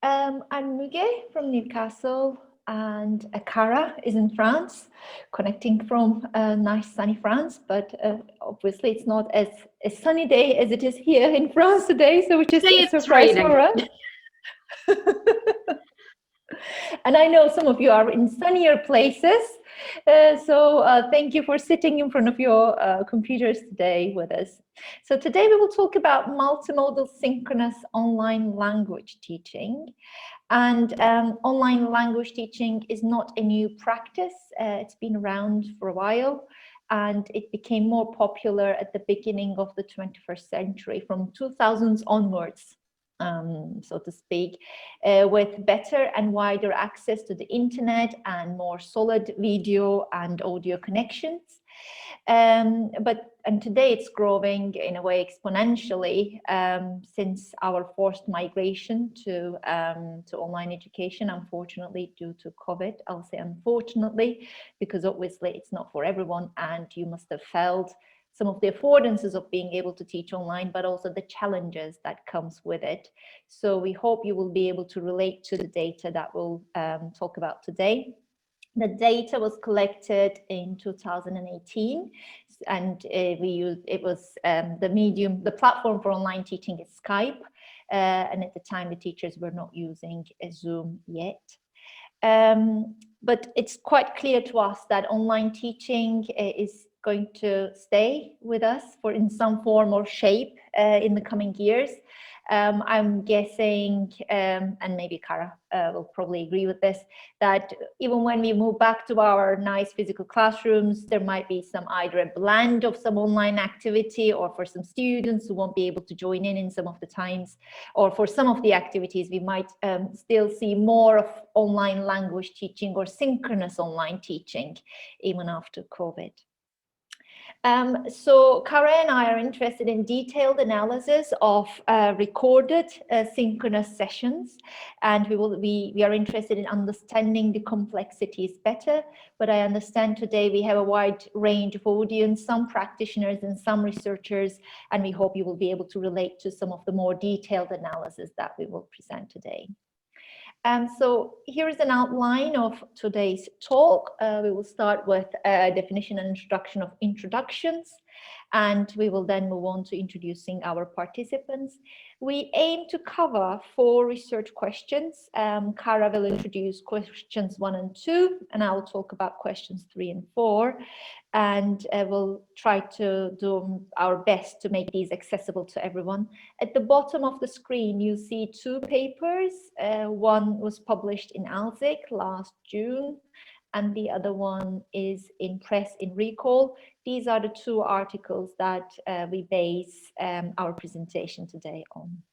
I'm Müge from Newcastle, and Ciara is in France, connecting from nice sunny France, but obviously it's not as a sunny day as it is here in France today, so which is Today a it's surprise raining. for us. And I know some of you are in sunnier places, so thank you for sitting in front of your computers today with us. So today we will talk about multimodal synchronous online language teaching. And online language teaching is not a new practice. It's been around for a while, and it became more popular at the beginning of the 21st century, from 2000s onwards. So to speak, with better and wider access to the internet and more solid video and audio connections. And today it's growing in a way exponentially since our forced migration to online education, unfortunately, due to COVID. I'll say unfortunately, because obviously it's not for everyone, and you must have felt some of the affordances of being able to teach online, but also the challenges that comes with it. So we hope you will be able to relate to the data that we'll talk about today. The data was collected in 2018, and the platform for online teaching is Skype, and at the time the teachers were not using Zoom yet. But it's quite clear to us that online teaching is going to stay with us in some form or shape in the coming years. I'm guessing, and maybe Ciara will probably agree with this, that even when we move back to our nice physical classrooms, there might be either a blend of some online activity, or for some students who won't be able to join in some of the times, or for some of the activities, we might still see more of online language teaching or synchronous online teaching even after COVID. So Ciara and I are interested in detailed analysis of recorded synchronous sessions, and we are interested in understanding the complexities better. But I understand today we have a wide range of audience, some practitioners and some researchers, and we hope you will be able to relate to some of the more detailed analysis that we will present today. So here is an outline of today's talk. We will start with a definition and introduction of introductions, and we will then move on to introducing our participants. We aim to cover 4 research questions. Ciara will introduce questions 1 and 2, and I will talk about questions 3 and 4. And we'll try to do our best to make these accessible to everyone. At the bottom of the screen, you see 2 papers. One was published in ALSIC last June, and the other one is in Press in Recall. These are the 2 articles that we base our presentation today on.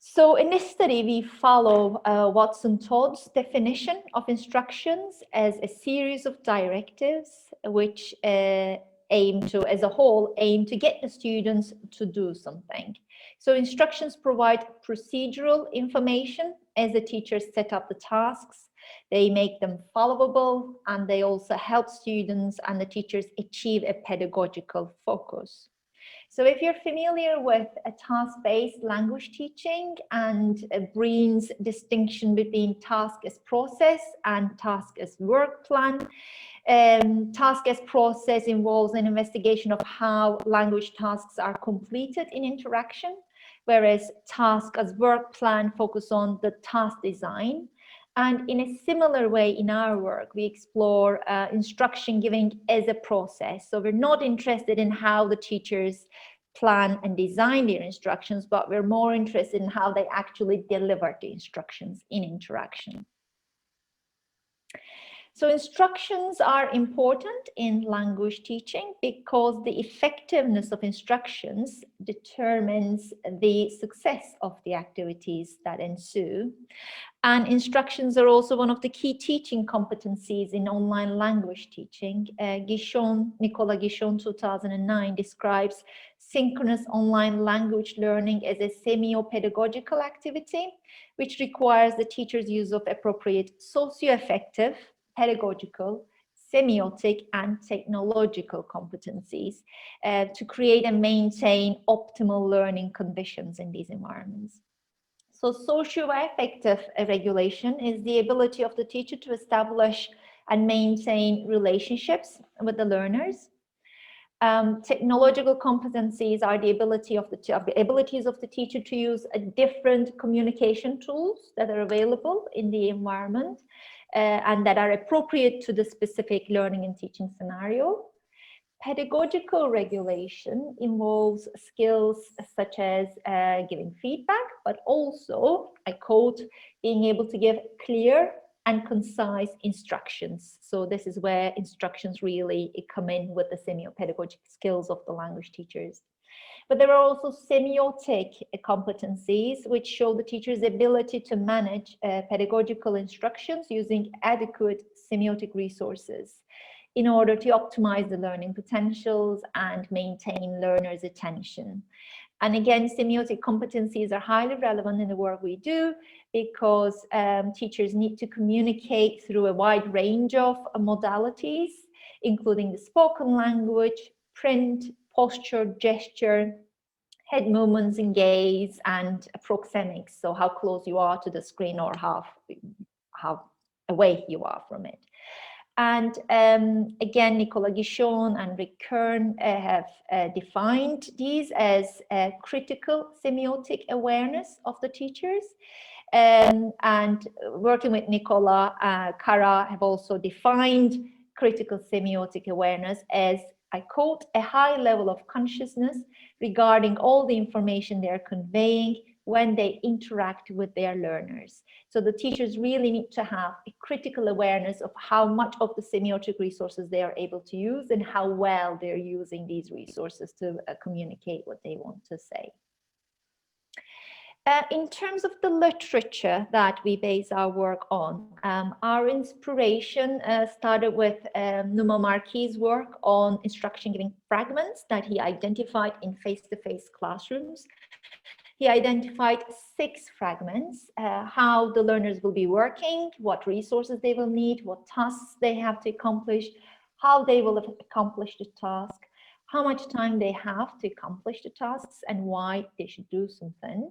So in this study, we follow Watson Todd's definition of instructions as a series of directives which aim to get the students to do something. So instructions provide procedural information as the teachers set up the tasks. They make them followable, and they also help students and the teachers achieve a pedagogical focus. So if you're familiar with a task-based language teaching and Breen's distinction between task as process and task as work plan, task as process involves an investigation of how language tasks are completed in interaction, whereas task as work plan focus on the task design. And in a similar way, in our work, we explore instruction giving as a process. So we're not interested in how the teachers plan and design their instructions, but we're more interested in how they actually deliver the instructions in interaction. So instructions are important in language teaching because the effectiveness of instructions determines the success of the activities that ensue. And instructions are also one of the key teaching competencies in online language teaching. Nicolas Guichon, 2009, describes synchronous online language learning as a semio-pedagogical activity, which requires the teacher's use of appropriate socio-affective, pedagogical, semiotic, and technological competencies to create and maintain optimal learning conditions in these environments. So socio-affective regulation is the ability of the teacher to establish and maintain relationships with the learners. Technological competencies are the abilities of the teacher to use different communication tools that are available in the environment and that are appropriate to the specific learning and teaching scenario. Pedagogical regulation involves skills such as giving feedback, but also, I quote, being able to give clear and concise instructions. So this is where instructions really come in with the semiopedagogic skills of the language teachers. But there are also semiotic competencies which show the teacher's ability to manage pedagogical instructions using adequate semiotic resources in order to optimize the learning potentials and maintain learners' attention. And again, semiotic competencies are highly relevant in the work we do because teachers need to communicate through a wide range of modalities, including the spoken language, print, posture, gesture, head movements and gaze, and proxemics, so how close you are to the screen or how away you are from it. And again, Nicolas Guichon and Rick Kern have defined these as critical semiotic awareness of the teachers. And working with Nicolas, Ciara have also defined critical semiotic awareness as, I quote, a high level of consciousness regarding all the information they're conveying when they interact with their learners. So the teachers really need to have a critical awareness of how much of the semiotic resources they are able to use and how well they're using these resources to communicate what they want to say. In terms of the literature that we base our work on, our inspiration started with Numa Marquis' work on instruction giving fragments that he identified in face-to-face classrooms. He identified 6 fragments, how the learners will be working, what resources they will need, what tasks they have to accomplish, how they will accomplish the task, how much time they have to accomplish the tasks, and why they should do something.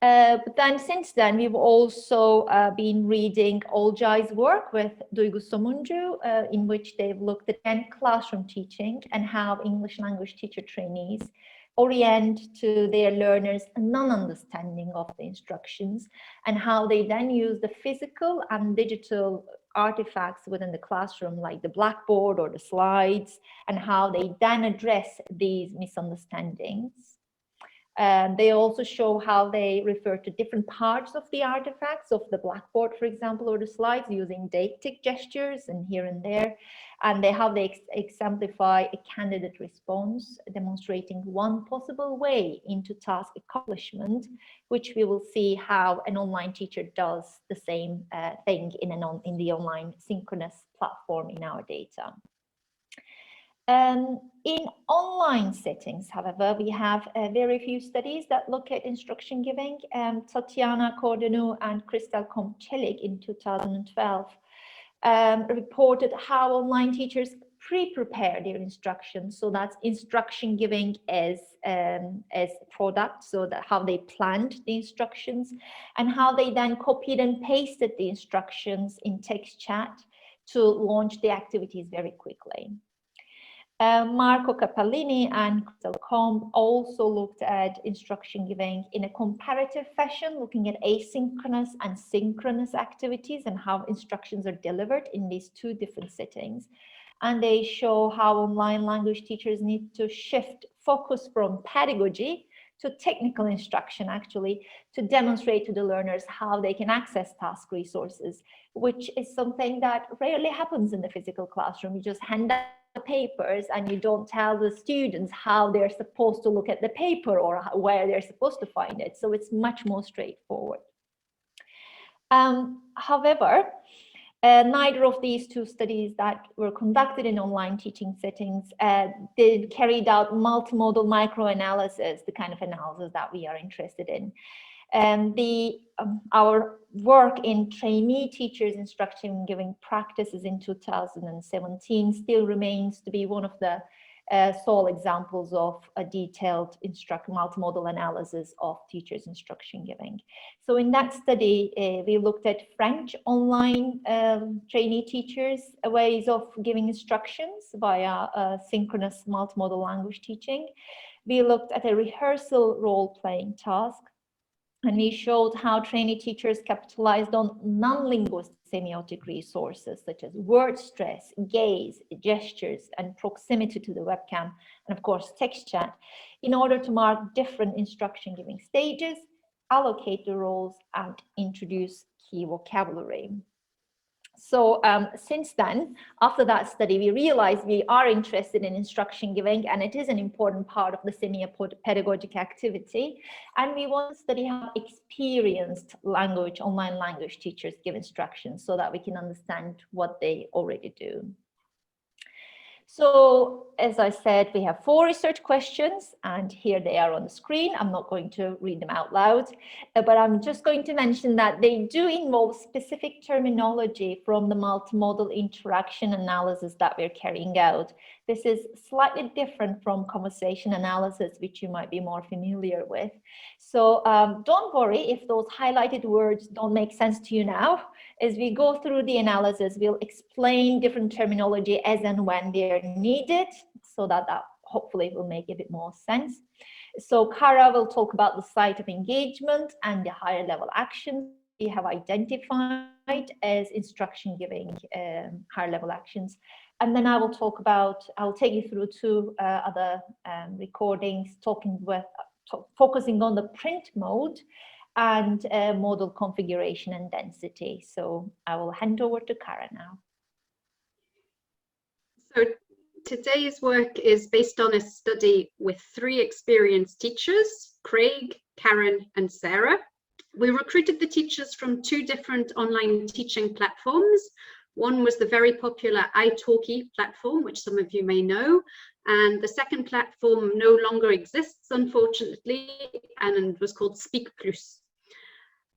But then since then, we've also been reading Olcay's work with Duygu Somuncu, in which they've looked at classroom teaching and how English language teacher trainees orient to their learners a non-understanding of the instructions, and how they then use the physical and digital artifacts within the classroom, like the blackboard or the slides, and how they then address these misunderstandings. They also show how they refer to different parts of the artifacts of the blackboard, for example, or the slides using deictic gestures and here and there, and how they exemplify a candidate response, demonstrating one possible way into task accomplishment, which we will see how an online teacher does the same thing in the online synchronous platform in our data. In online settings, however, we have very few studies that look at instruction giving. Tatiana Cordenu and Christel Komchelik in 2012 reported how online teachers pre-prepare their instructions. So that's instruction giving as product, so that how they planned the instructions and how they then copied and pasted the instructions in text chat to launch the activities very quickly. Marco Capellini and Crystal Combe also looked at instruction giving in a comparative fashion, looking at asynchronous and synchronous activities and how instructions are delivered in these 2 different settings. And they show how online language teachers need to shift focus from pedagogy to technical instruction, actually, to demonstrate to the learners how they can access task resources, which is something that rarely happens in the physical classroom. You just hand out the papers and you don't tell the students how they're supposed to look at the paper or where they're supposed to find it. So it's much more straightforward. However, neither of these 2 studies that were conducted in online teaching settings carried out multimodal microanalysis, the kind of analysis that we are interested in. Our work in trainee teachers instruction giving practices in 2017 still remains to be one of the sole examples of a detailed multimodal analysis of teachers' instruction giving. So in that study, we looked at French online trainee teachers' ways of giving instructions via synchronous multimodal language teaching. We looked at a rehearsal role-playing task, and we showed how trainee teachers capitalized on non-linguistic semiotic resources such as word stress, gaze, gestures, and proximity to the webcam, and of course text chat, in order to mark different instruction giving stages, allocate the roles, and introduce key vocabulary. So since then, after that study, we realized we are interested in instruction giving, and it is an important part of the semi-pedagogic activity. And we want to study how experienced online language teachers give instructions so that we can understand what they already do. So, as I said, we have 4 research questions, and here they are on the screen. I'm not going to read them out loud, but I'm just going to mention that they do involve specific terminology from the multimodal interaction analysis that we're carrying out. This is slightly different from conversation analysis, which you might be more familiar with. So don't worry if those highlighted words don't make sense to you now. As we go through the analysis, we'll explain different terminology as and when they're needed, so that hopefully will make a bit more sense. So Ciara will talk about the site of engagement and the higher level actions we have identified as instruction giving higher level actions. And then I'll take you through 2 other recordings focusing on the print mode and model configuration and density. So I will hand over to Ciara now. So today's work is based on a study with 3 experienced teachers, Craig, Karen, and Sarah. We recruited the teachers from 2 different online teaching platforms. One was the very popular italki platform, which some of you may know, and the second platform no longer exists, unfortunately, and was called precludes.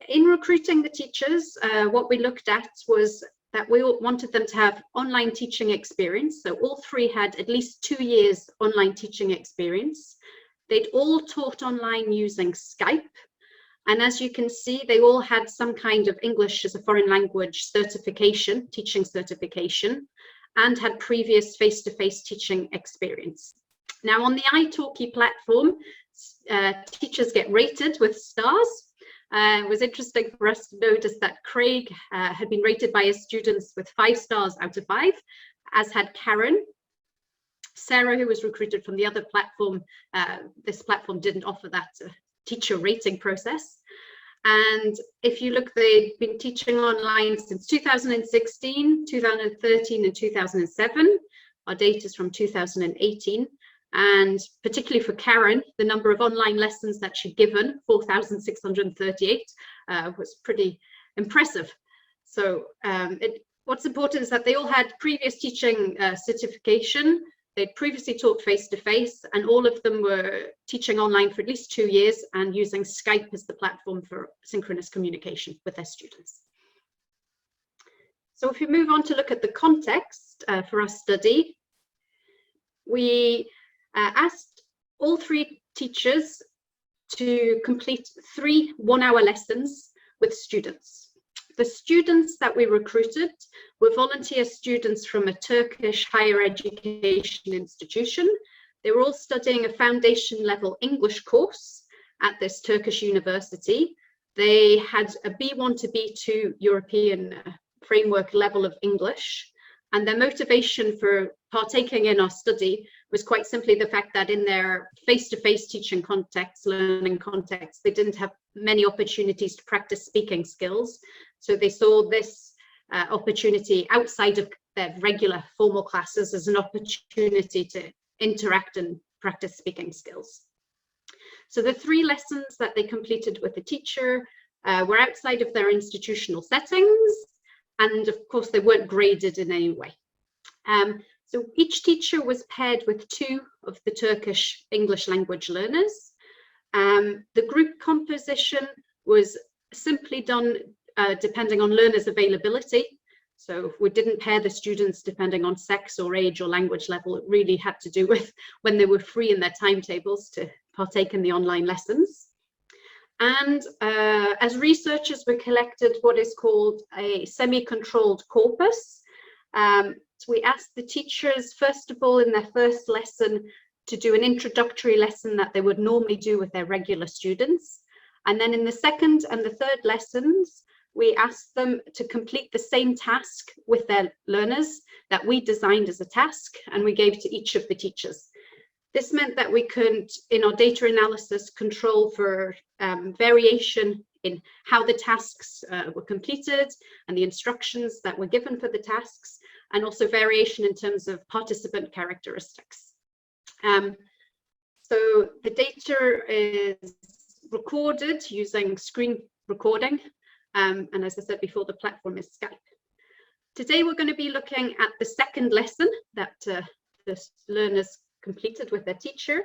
In recruiting the teachers, what we looked at was that we wanted them to have online teaching experience. So all 3 had at least 2 years online teaching experience. They'd all taught online using Skype. And as you can see, they all had some kind of English as a foreign language certification, teaching certification, and had previous face-to-face teaching experience. Now on the italki platform, teachers get rated with stars. It was interesting for us to notice that Craig had been rated by his students with 5 stars out of 5, as had Karen. Sarah, who was recruited from the other platform, this platform didn't offer that teacher rating process. And if you look, they've been teaching online since 2016, 2013, and 2007. Our data is from 2018. And particularly for Karen, the number of online lessons that she'd given, 4,638, was pretty impressive. So what's important is that they all had previous teaching certification. They'd previously taught face-to-face, and all of them were teaching online for at least 2 years and using Skype as the platform for synchronous communication with their students. So if we move on to look at the context for our study, we asked all 3 teachers to complete 3 one-hour lessons with students. The students that we recruited were volunteer students from a Turkish higher education institution. They were all studying a foundation level English course at this Turkish university. They had a B1 to B2 European framework level of English. And their motivation for partaking in our study was quite simply the fact that in their face-to-face teaching context, learning context, they didn't have many opportunities to practice speaking skills. So they saw this opportunity outside of their regular formal classes as an opportunity to interact and practice speaking skills. So the 3 lessons that they completed with the teacher were outside of their institutional settings. And of course, they weren't graded in any way. So each teacher was paired with 2 of the Turkish English language learners. The group composition was simply done depending on learners' availability. So we didn't pair the students depending on sex or age or language level. It really had to do with when they were free in their timetables to partake in the online lessons. And as researchers, we collected what is called a semi-controlled corpus. So we asked the teachers, first of all, in their first lesson, to do an introductory lesson that they would normally do with their regular students. And then in the second and the third lessons, we asked them to complete the same task with their learners that we designed as a task, and we gave to each of the teachers. This meant that we could, in our data analysis, control for variation in how the tasks were completed and the instructions that were given for the tasks, and also variation in terms of participant characteristics. So the data is recorded using screen recording. And as I said before, the platform is Skype. Today, we're going to be looking at the second lesson that the learners completed with their teacher.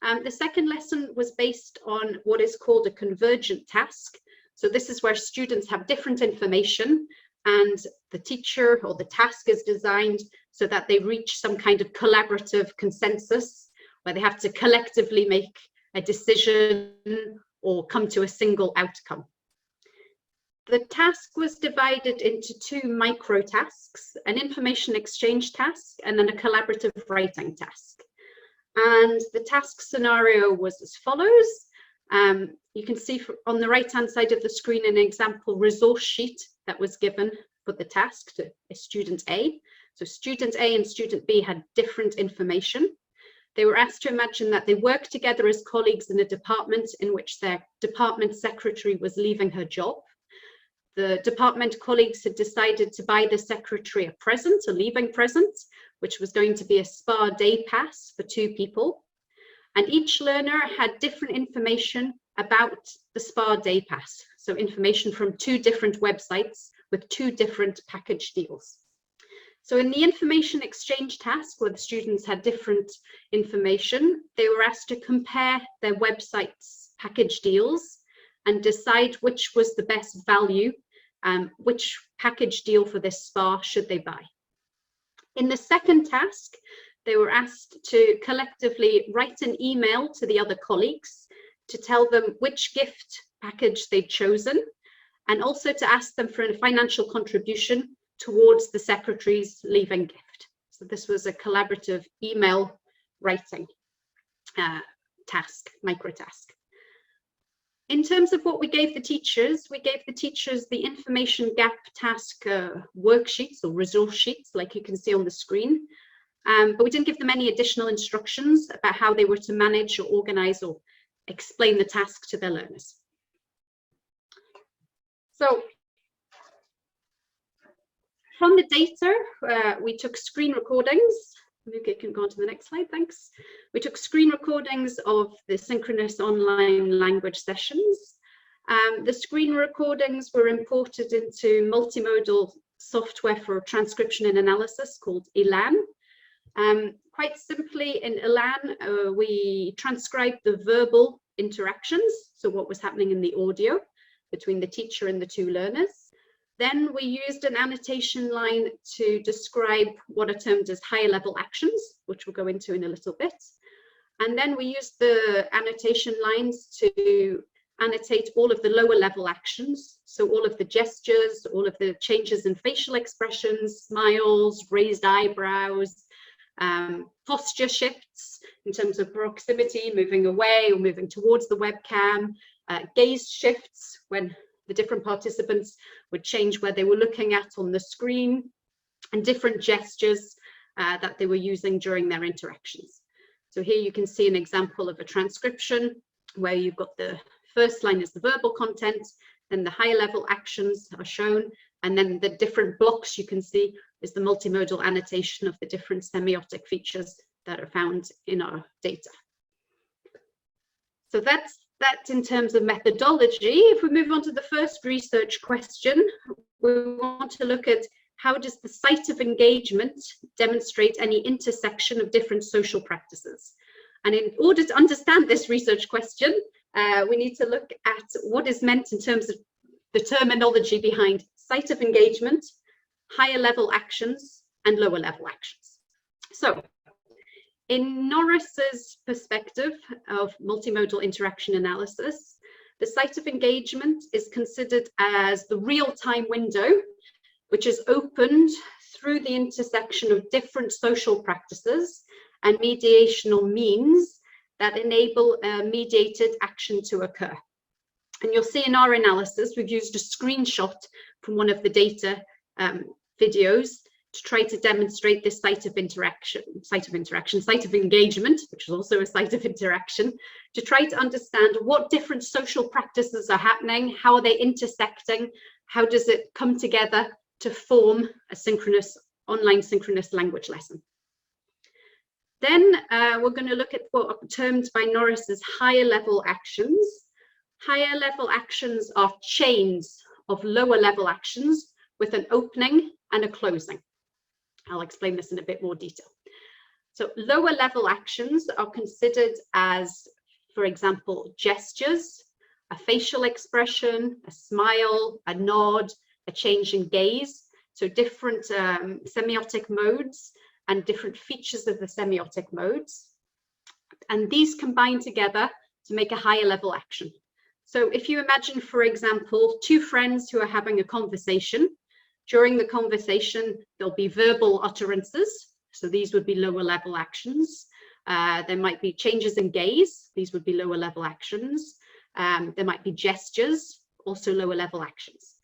The second lesson was based on what is called a convergent task. So this is where students have different information and the teacher or the task is designed so that they reach some kind of collaborative consensus where they have to collectively make a decision or come to a single outcome. The task was divided into two micro tasks, an information exchange task and then a collaborative writing task. And the task scenario was as follows. You can see on the right-hand side of the screen an example resource sheet that was given for the task to student A. So student A and student B had different information. They were asked to imagine that they worked together as colleagues in a department in which their department secretary was leaving her job. The department colleagues had decided to buy the secretary a present, a leaving present, which was going to be a spa day pass for 2 people. And each learner had different information about the spa day pass. So information from 2 different websites with 2 different package deals. So in the information exchange task, where the students had different information, they were asked to compare their websites' package deals and decide which was the best value, which package deal for this spa should they buy. In the second task, they were asked to collectively write an email to the other colleagues to tell them which gift package they'd chosen, and also to ask them for a financial contribution towards the secretary's leaving gift. So this was a collaborative email writing task, micro task. In terms of what we gave the teachers the information gap task worksheets or resource sheets, like you can see on the screen. But we didn't give them any additional instructions about how they were to manage or organize or explain the task to their learners. So from the data, we took screen recordings. Müge can go on to the next slide, thanks. We took screen recordings of the synchronous online language sessions. The screen recordings were imported into multimodal software for transcription and analysis called Elan. Quite simply, in Elan, we transcribed the verbal interactions, so what was happening in the audio between the teacher and the 2 learners. Then we used an annotation line to describe what are termed as higher level actions, which we'll go into in a little bit. And then we used the annotation lines to annotate all of the lower level actions. So all of the gestures, all of the changes in facial expressions, smiles, raised eyebrows, posture shifts in terms of proximity, moving away or moving towards the webcam, gaze shifts when the different participants would change where they were looking at on the screen, and different gestures that they were using during their interactions. So here you can see an example of a transcription where you've got the first line is the verbal content, then the higher level actions are shown, and then the different blocks you can see is the multimodal annotation of the different semiotic features that are found in our data. So that's that in terms of methodology. If we move on to the first research question, we want to look at how does the site of engagement demonstrate any intersection of different social practices? And in order to understand this research question, we need to look at what is meant in terms of the terminology behind site of engagement, higher level actions, and lower level actions. So in Norris's perspective of multimodal interaction analysis, the site of engagement is considered as the real-time window, which is opened through the intersection of different social practices and mediational means that enable a mediated action to occur. And you'll see in our analysis, we've used a screenshot from one of the data videos to try to demonstrate this site of engagement, which is also a site of interaction, to try to understand what different social practices are happening, how are they intersecting, how does it come together to form a synchronous, online synchronous language lesson. Then we're going to look at what are termed by Norris as higher level actions. Higher level actions are chains of lower level actions with an opening and a closing. I'll explain this in a bit more detail. So lower level actions are considered as, for example, gestures, a facial expression, a smile, a nod, a change in gaze. So different semiotic modes and different features of the semiotic modes. And these combine together to make a higher level action. So if you imagine, for example, two friends who are having a conversation, during the conversation, there'll be verbal utterances. So these would be lower level actions. There might be changes in gaze. These would be lower level actions. There might be gestures, also lower level actions.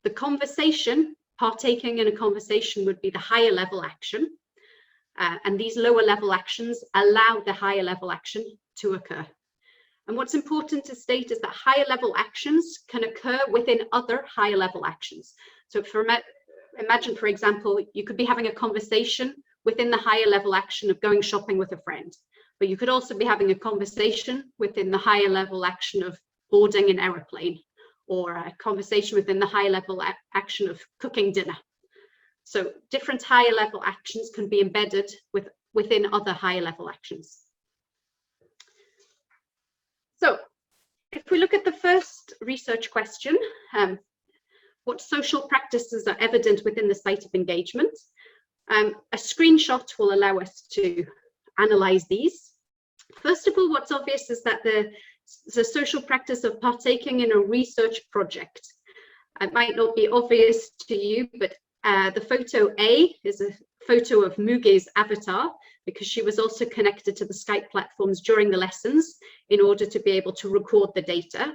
The conversation, partaking in a conversation, would be the higher level action. And these lower level actions allow the higher level action to occur. And what's important to state is that higher level actions can occur within other higher level actions. So imagine, for example, you could be having a conversation within the higher level action of going shopping with a friend, but you could also be having a conversation within the higher level action of boarding an aeroplane, or a conversation within the higher level action of cooking dinner. So different higher level actions can be embedded within other higher level actions. So if we look at the first research question, what social practices are evident within the site of engagement? A screenshot will allow us to analyze these. First of all, what's obvious is that the social practice of partaking in a research project. It might not be obvious to you, but the photo A is a photo of Müge's avatar, because she was also connected to the Skype platforms during the lessons in order to be able to record the data.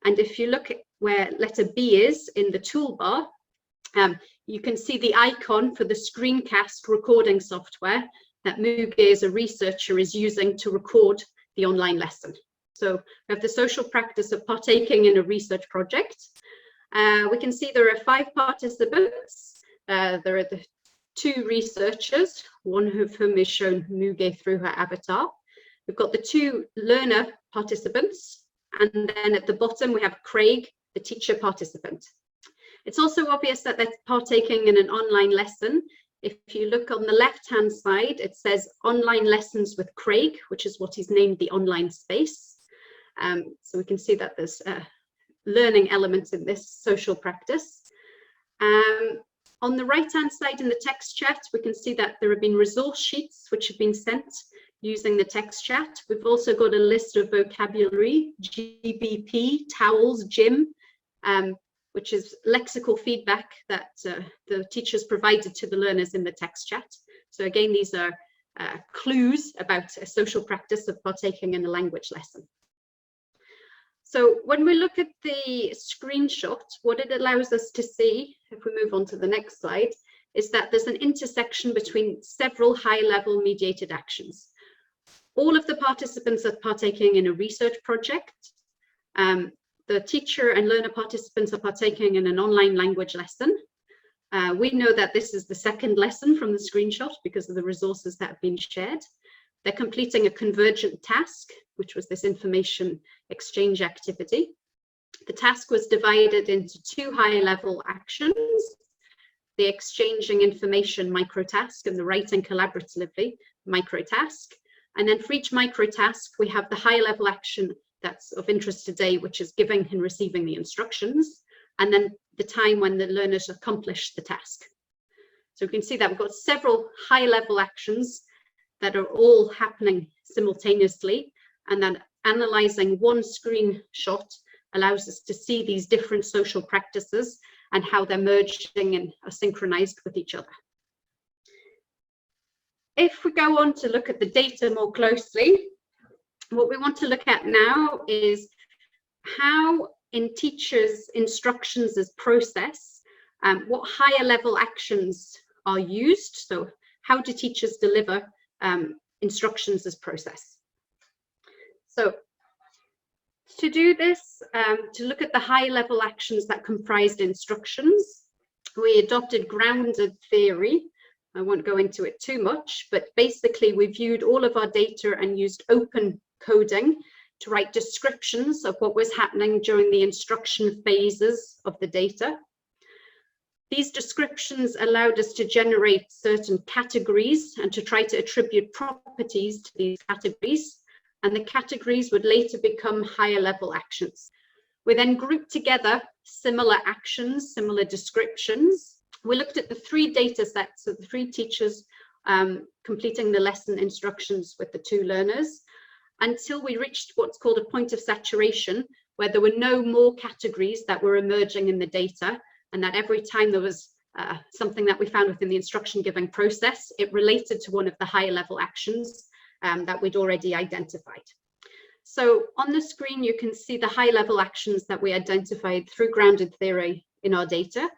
And if you look at where letter B is in the toolbar, you can see the icon for the screencast recording software that Müge, as a researcher, is using to record the online lesson. So we have the social practice of partaking in a research project. We can see there are 5 participants. There are the 2 researchers, one of whom is shown Müge through her avatar. We've got the 2 learner participants, and then at the bottom we have Craig, the teacher participant. It's also obvious that they're partaking in an online lesson. If you look on the left-hand side, it says online lessons with Craig, which is what he's named the online space. So we can see that there's learning elements in this social practice. On the right-hand side in the text chat, we can see that there have been resource sheets which have been sent using the text chat. We've also got a list of vocabulary, GBP, towels, gym, which is lexical feedback that the teachers provided to the learners in the text chat. So again, these are clues about a social practice of partaking in a language lesson. So when we look at the screenshot, what it allows us to see, if we move on to the next slide, is that there's an intersection between several high-level mediated actions. All of the participants are partaking in a research project. The teacher and learner participants are partaking in an online language lesson. We know that this is the second lesson from the screenshot because of the resources that have been shared. They're completing a convergent task, which was this information exchange activity. The task was divided into 2 high-level actions, the exchanging information microtask and the writing collaboratively microtask. And then for each microtask, we have the high-level action that's of interest today, which is giving and receiving the instructions, and then the time when the learners accomplish the task. So we can see that we've got several high-level actions that are all happening simultaneously, and then analyzing one screenshot allows us to see these different social practices and how they're merging and are synchronized with each other. If we go on to look at the data more closely, what we want to look at now is how in teachers' instructions as process, what higher level actions are used. So how do teachers deliver instructions as process? So to do this, to look at the high level actions that comprised instructions, we adopted grounded theory. I won't go into it too much, but basically we viewed all of our data and used open coding to write descriptions of what was happening during the instruction phases of the data. These descriptions allowed us to generate certain categories and to try to attribute properties to these categories, and the categories would later become higher level actions. We then grouped together similar actions, similar descriptions. We looked at the three data sets of the three teachers completing the lesson instructions with the two learners, until we reached what's called a point of saturation, where there were no more categories that were emerging in the data, and that every time there was something that we found within the instruction giving process, it related to one of the higher level actions that we'd already identified. So on the screen, you can see the high level actions that we identified through grounded theory in our data.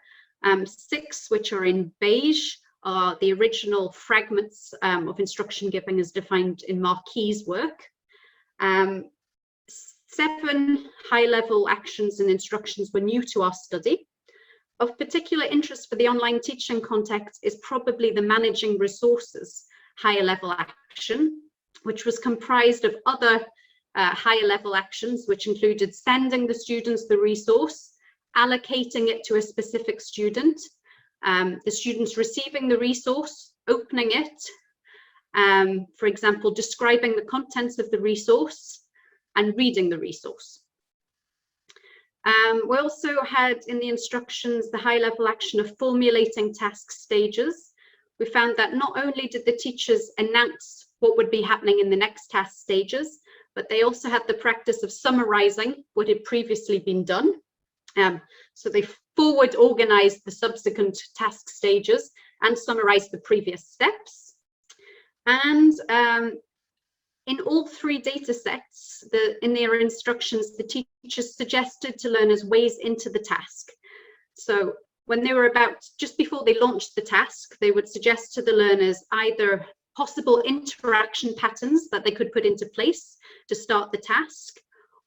6, which are in beige, are the original fragments of instruction giving as defined in Marquis' work. 7 high-level actions and instructions were new to our study. Of particular interest for the online teaching context is probably the managing resources higher level action, which was comprised of other higher level actions, which included sending the students the resource, allocating it to a specific student, the students receiving the resource, opening it, for example, describing the contents of the resource, and reading the resource. We also had in the instructions the high level action of formulating task stages. We found that not only did the teachers announce what would be happening in the next task stages, but they also had the practice of summarizing what had previously been done. So they forward organized the subsequent task stages and summarized the previous steps. And in all 3 data sets, in their instructions, the teachers suggested to learners ways into the task. So when they were just before they launched the task, they would suggest to the learners either possible interaction patterns that they could put into place to start the task,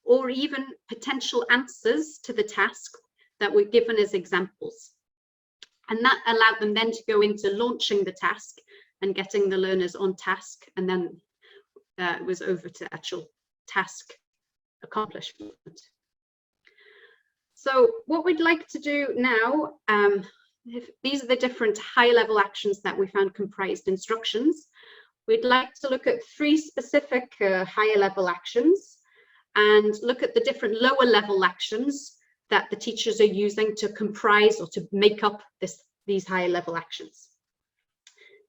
or even potential answers to the task that were given as examples. And that allowed them then to go into launching the task and getting the learners on task, and then it was over to actual task accomplishment. So what we'd like to do now, these are the different high-level actions that we found comprised instructions. We'd like to look at 3 specific higher-level actions and look at the different lower-level actions that the teachers are using to comprise or to make up these higher-level actions.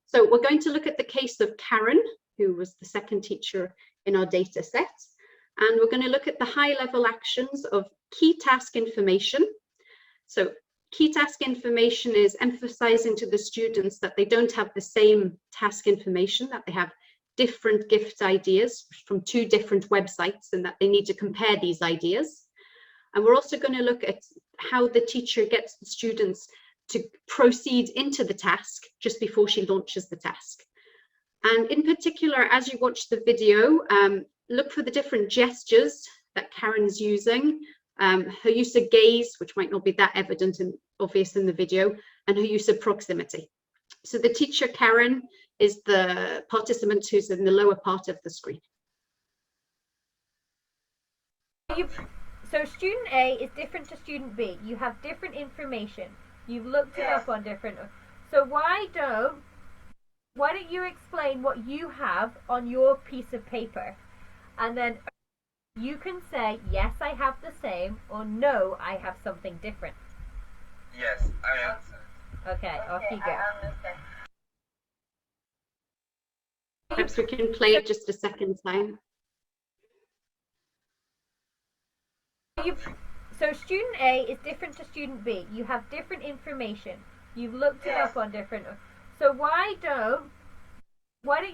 So we're going to look at the case of Karen, who was the second teacher in our data set. And we're going to look at the high-level actions of key task information. So key task information is emphasizing to the students that they don't have the same task information, that they have different gift ideas from 2 different websites, and that they need to compare these ideas. And we're also going to look at how the teacher gets the students to proceed into the task just before she launches the task. And in particular, as you watch the video, look for the different gestures that Karen's using, her use of gaze, which might not be that evident and obvious in the video, and her use of proximity. So the teacher, Karen, is the participant who's in the lower part of the screen. So student A is different to student B. You have different information. You've looked it up on different. So why don't you explain what you have on your piece of paper, and then you can say, yes, I have the same, or no, I have something different. Yes, I answer. Okay, off you go. Perhaps we can play it just a second time. So student A is different to student B. You have different information. You've looked it up on different. So why don't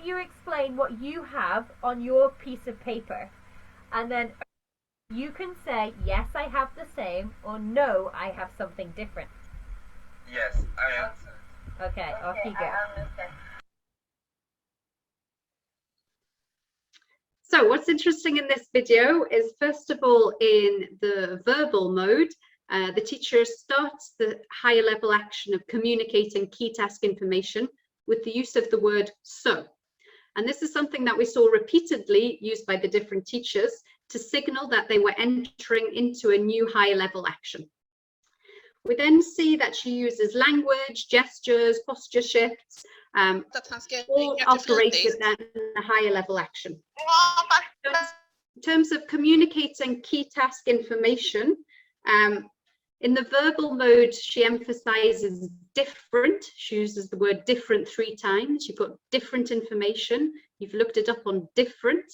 you explain what you have on your piece of paper, and then you can say yes, I have the same, or no, I have something different. Yes, I answered. Okay, off you go. So what's interesting in this video is, first of all, in the verbal mode, the teacher starts the higher level action of communicating key task information with the use of the word so. And this is something that we saw repeatedly used by the different teachers to signal that they were entering into a new higher level action. We then see that she uses language, gestures, posture shifts, all operated at a higher level action. In terms of communicating key task information, in the verbal mode, she emphasizes different. She uses the word different 3 times. You've got different information. You've looked it up on different.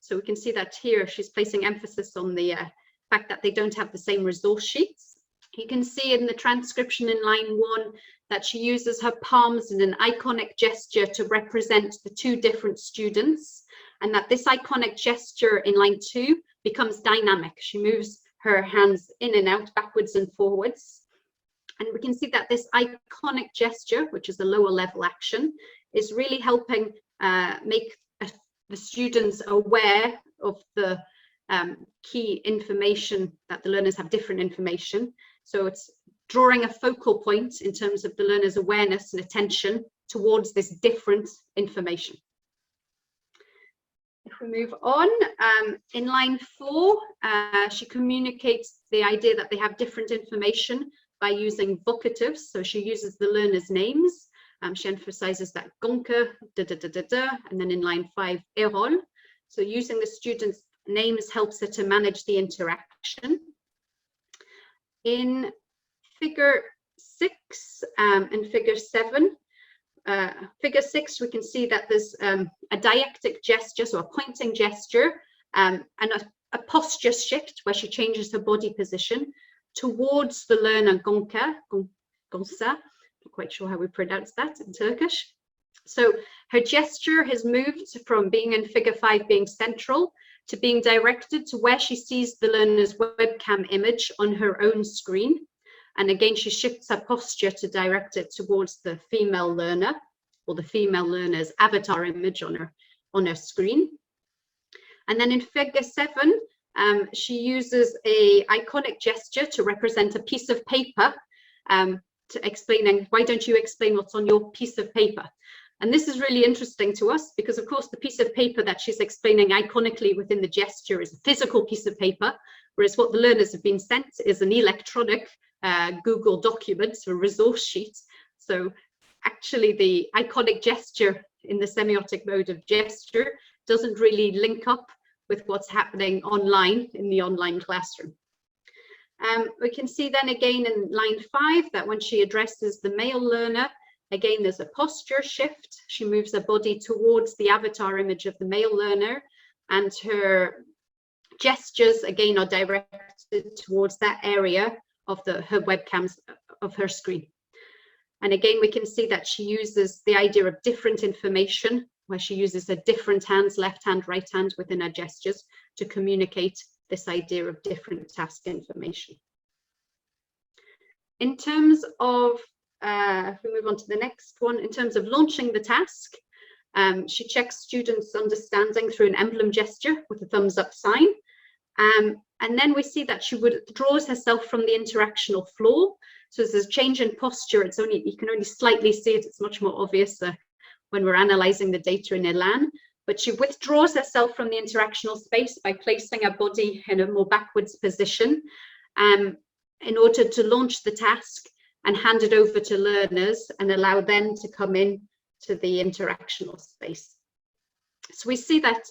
So we can see that here she's placing emphasis on the fact that they don't have the same resource sheets. You can see in the transcription in line 1 that she uses her palms in an iconic gesture to represent the 2 different students, and that this iconic gesture in line 2 becomes dynamic. She moves her hands in and out, backwards and forwards. And we can see that this iconic gesture, which is a lower level action, is really helping make the students aware of the key information, that the learners have different information. So it's drawing a focal point in terms of the learner's awareness and attention towards this different information. If we move on, in line 4, she communicates the idea that they have different information by using vocatives. So she uses the learner's names. She emphasizes that Gonke, and then in line 5, Erol. So using the students' names helps her to manage the interaction. In figure 6 and figure 7, figure 6, we can see that there's a diactic gesture, so a pointing gesture, and a posture shift where she changes her body position towards the learner Gonsa. Not quite sure how we pronounce that in Turkish. So her gesture has moved from being in figure 5 being central to being directed to where she sees the learner's webcam image on her own screen. And again, she shifts her posture to direct it towards the female learner, or the female learner's avatar image on her screen. And then in figure 7, she uses a iconic gesture to represent a piece of paper, to explaining, why don't you explain what's on your piece of paper? And this is really interesting to us because, of course, the piece of paper that she's explaining iconically within the gesture is a physical piece of paper, whereas what the learners have been sent is an electronic Google document, a resource sheet. So actually the iconic gesture in the semiotic mode of gesture doesn't really link up with what's happening online in the online classroom. We can see then again in line 5 that when she addresses the male learner, again, there's a posture shift. She moves her body towards the avatar image of the male learner, and her gestures again are directed towards that area of her webcams of her screen. And again, we can see that she uses the idea of different information, where she uses her different hands, left hand, right hand, within her gestures to communicate this idea of different task information. In terms of, if we move on to the next one, in terms of launching the task, she checks students' understanding through an emblem gesture with a thumbs up sign. And then we see that she withdraws herself from the interactional floor. So there's a change in posture. You can only slightly see it. It's much more obvious when we're analyzing the data in Elan. But she withdraws herself from the interactional space by placing her body in a more backwards position in order to launch the task and hand it over to learners and allow them to come in to the interactional space. So we see that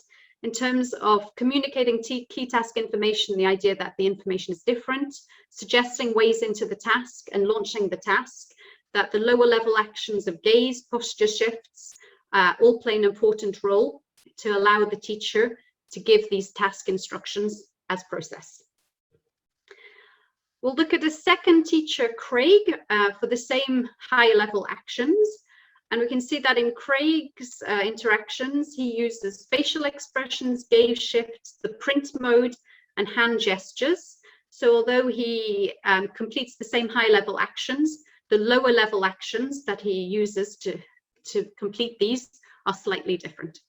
in terms of communicating key task information, the idea that the information is different, suggesting ways into the task and launching the task, that the lower level actions of gaze, posture shifts, all play an important role to allow the teacher to give these task instructions as process. We'll look at a second teacher, Craig, for the same high level actions. And we can see that in Craig's interactions, he uses facial expressions, gaze shifts, the print mode, and hand gestures. So although he completes the same high level actions, the lower level actions that he uses to complete these are slightly different.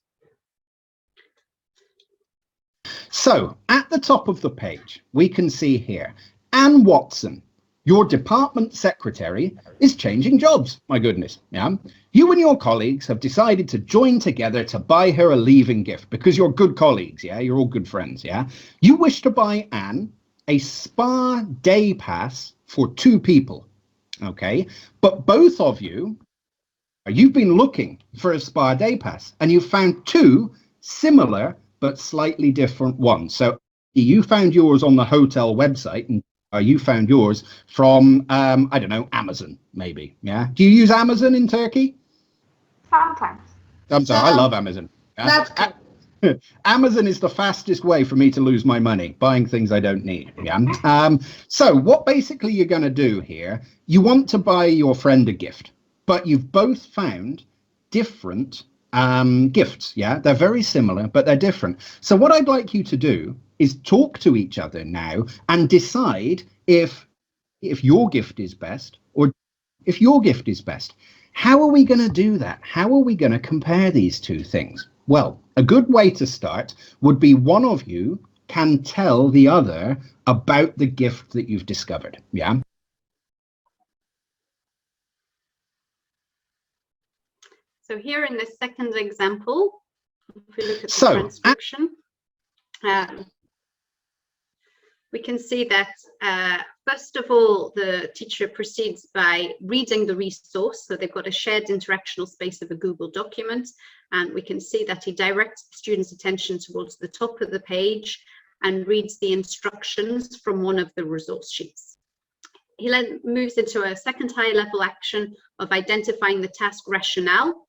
So at the top of the page, we can see here, Anne Watson, your department secretary, is changing jobs. My goodness. Yeah. You and your colleagues have decided to join together to buy her a leaving gift because you're good colleagues. Yeah. You're all good friends. Yeah. You wish to buy Anne a spa day pass for 2 people. Okay. But both of you, you've been looking for a spa day pass and you've found 2 similar but slightly different ones. So you found yours on the hotel website and you found yours from, I don't know, Amazon, maybe. Yeah. Do you use Amazon in Turkey? Sometimes. I'm sorry, I love Amazon. That's good. Amazon is the fastest way for me to lose my money, buying things I don't need. Yeah. So what basically you're going to do here, you want to buy your friend a gift, but you've both found different gifts. Yeah, they're very similar, but they're different. So what I'd like you to do is talk to each other now and decide if your gift is best or if your gift is best. How are we going to do that? How are we going to compare these 2 things? Well, a good way to start would be one of you can tell the other about the gift that you've discovered. Yeah. So here in the second example, if we look at the transcription, we can see that first of all, the teacher proceeds by reading the resource. So they've got a shared interactional space of a Google document, and we can see that he directs the student's attention towards the top of the page and reads the instructions from one of the resource sheets. He then moves into a second high level action of identifying the task rationale.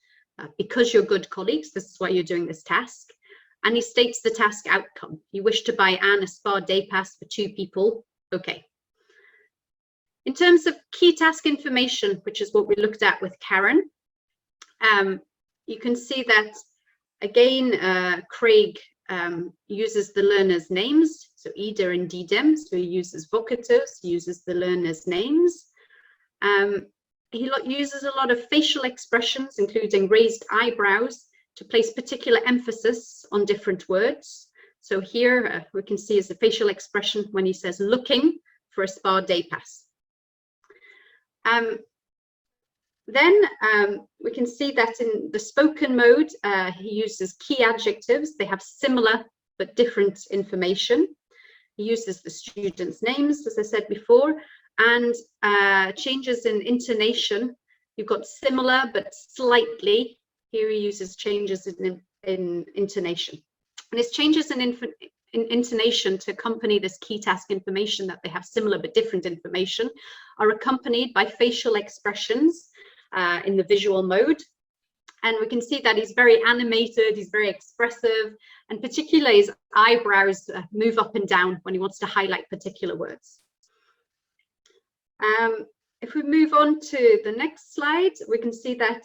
Because you're good colleagues, this is why you're doing this task. And he states the task outcome. You wish to buy Anne a spa day pass for 2 people. Okay. In terms of key task information, which is what we looked at with Karen, you can see that, again, Craig uses the learner's names, so Ida and Didem, so he uses vocatives, uses the learner's names. He uses a lot of facial expressions, including raised eyebrows, to place particular emphasis on different words. So here we can see is the facial expression when he says looking for a spa day pass. Then we can see that in the spoken mode, he uses key adjectives. They have similar but different information. He uses the students' names, as I said before, and changes in intonation. You've got similar but slightly. Here he uses changes in intonation. And his changes in intonation to accompany this key task information that they have similar but different information are accompanied by facial expressions in the visual mode. And we can see that he's very animated, he's very expressive, and particularly his eyebrows move up and down when he wants to highlight particular words. If we move on to the next slide, we can see that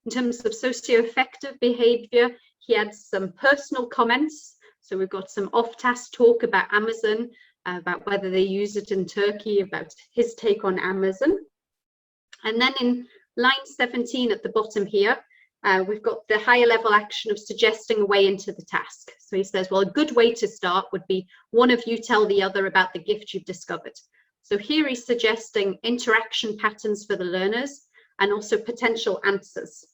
in terms of socio-affective behavior, he adds some personal comments. So we've got some off-task talk about Amazon, about whether they use it in Turkey, about his take on Amazon. And then in line 17 at the bottom here, we've got the higher level action of suggesting a way into the task. So he says, well, a good way to start would be one of you tell the other about the gift you've discovered. So here he's suggesting interaction patterns for the learners and also potential answers.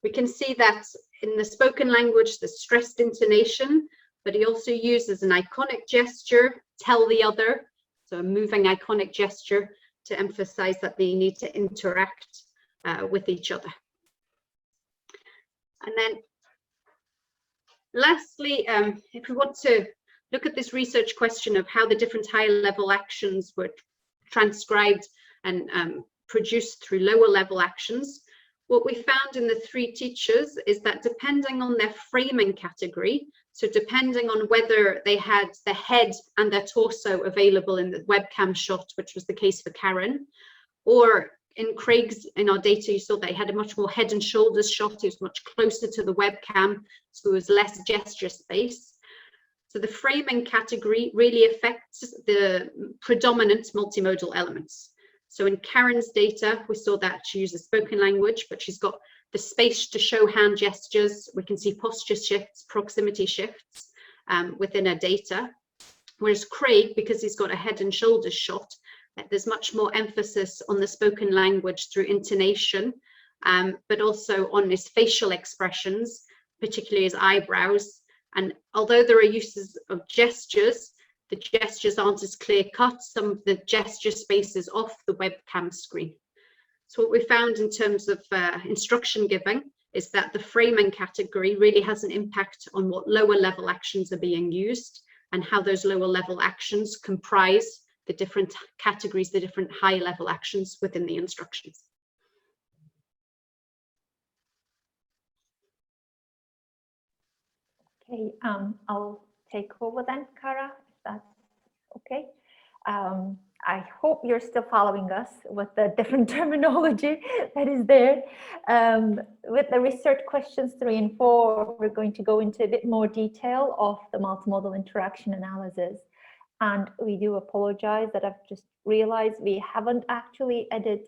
We can see that in the spoken language, the stressed intonation, but he also uses an iconic gesture, tell the other, so a moving iconic gesture to emphasize that they need to interact with each other. And then lastly, if we want to look at this research question of how the different higher level actions were transcribed and produced through lower level actions. What we found in the 3 teachers is that depending on their framing category, so depending on whether they had the head and their torso available in the webcam shot, which was the case for Karen, or in Craig's, in our data, you saw that he had a much more head and shoulders shot. He was much closer to the webcam, so there was less gesture space. So the framing category really affects the predominant multimodal elements. So in Karen's data, we saw that she uses spoken language, but she's got the space to show hand gestures. We can see posture shifts, proximity shifts within her data. Whereas Craig, because he's got a head and shoulders shot, there's much more emphasis on the spoken language through intonation, but also on his facial expressions, particularly his eyebrows. And although there are uses of gestures, the gestures aren't as clear cut. Some of the gesture spaces off the webcam screen. So what we found in terms of instruction giving is that the framing category really has an impact on what lower level actions are being used and how those lower level actions comprise the different categories, the different high level actions within the instructions. Okay, I'll take over then, Ciara, if that's okay. I hope you're still following us with the different terminology that is there. With the research questions 3 and 4, we're going to go into a bit more detail of the multimodal interaction analysis. And we do apologize that I've just realized we haven't actually added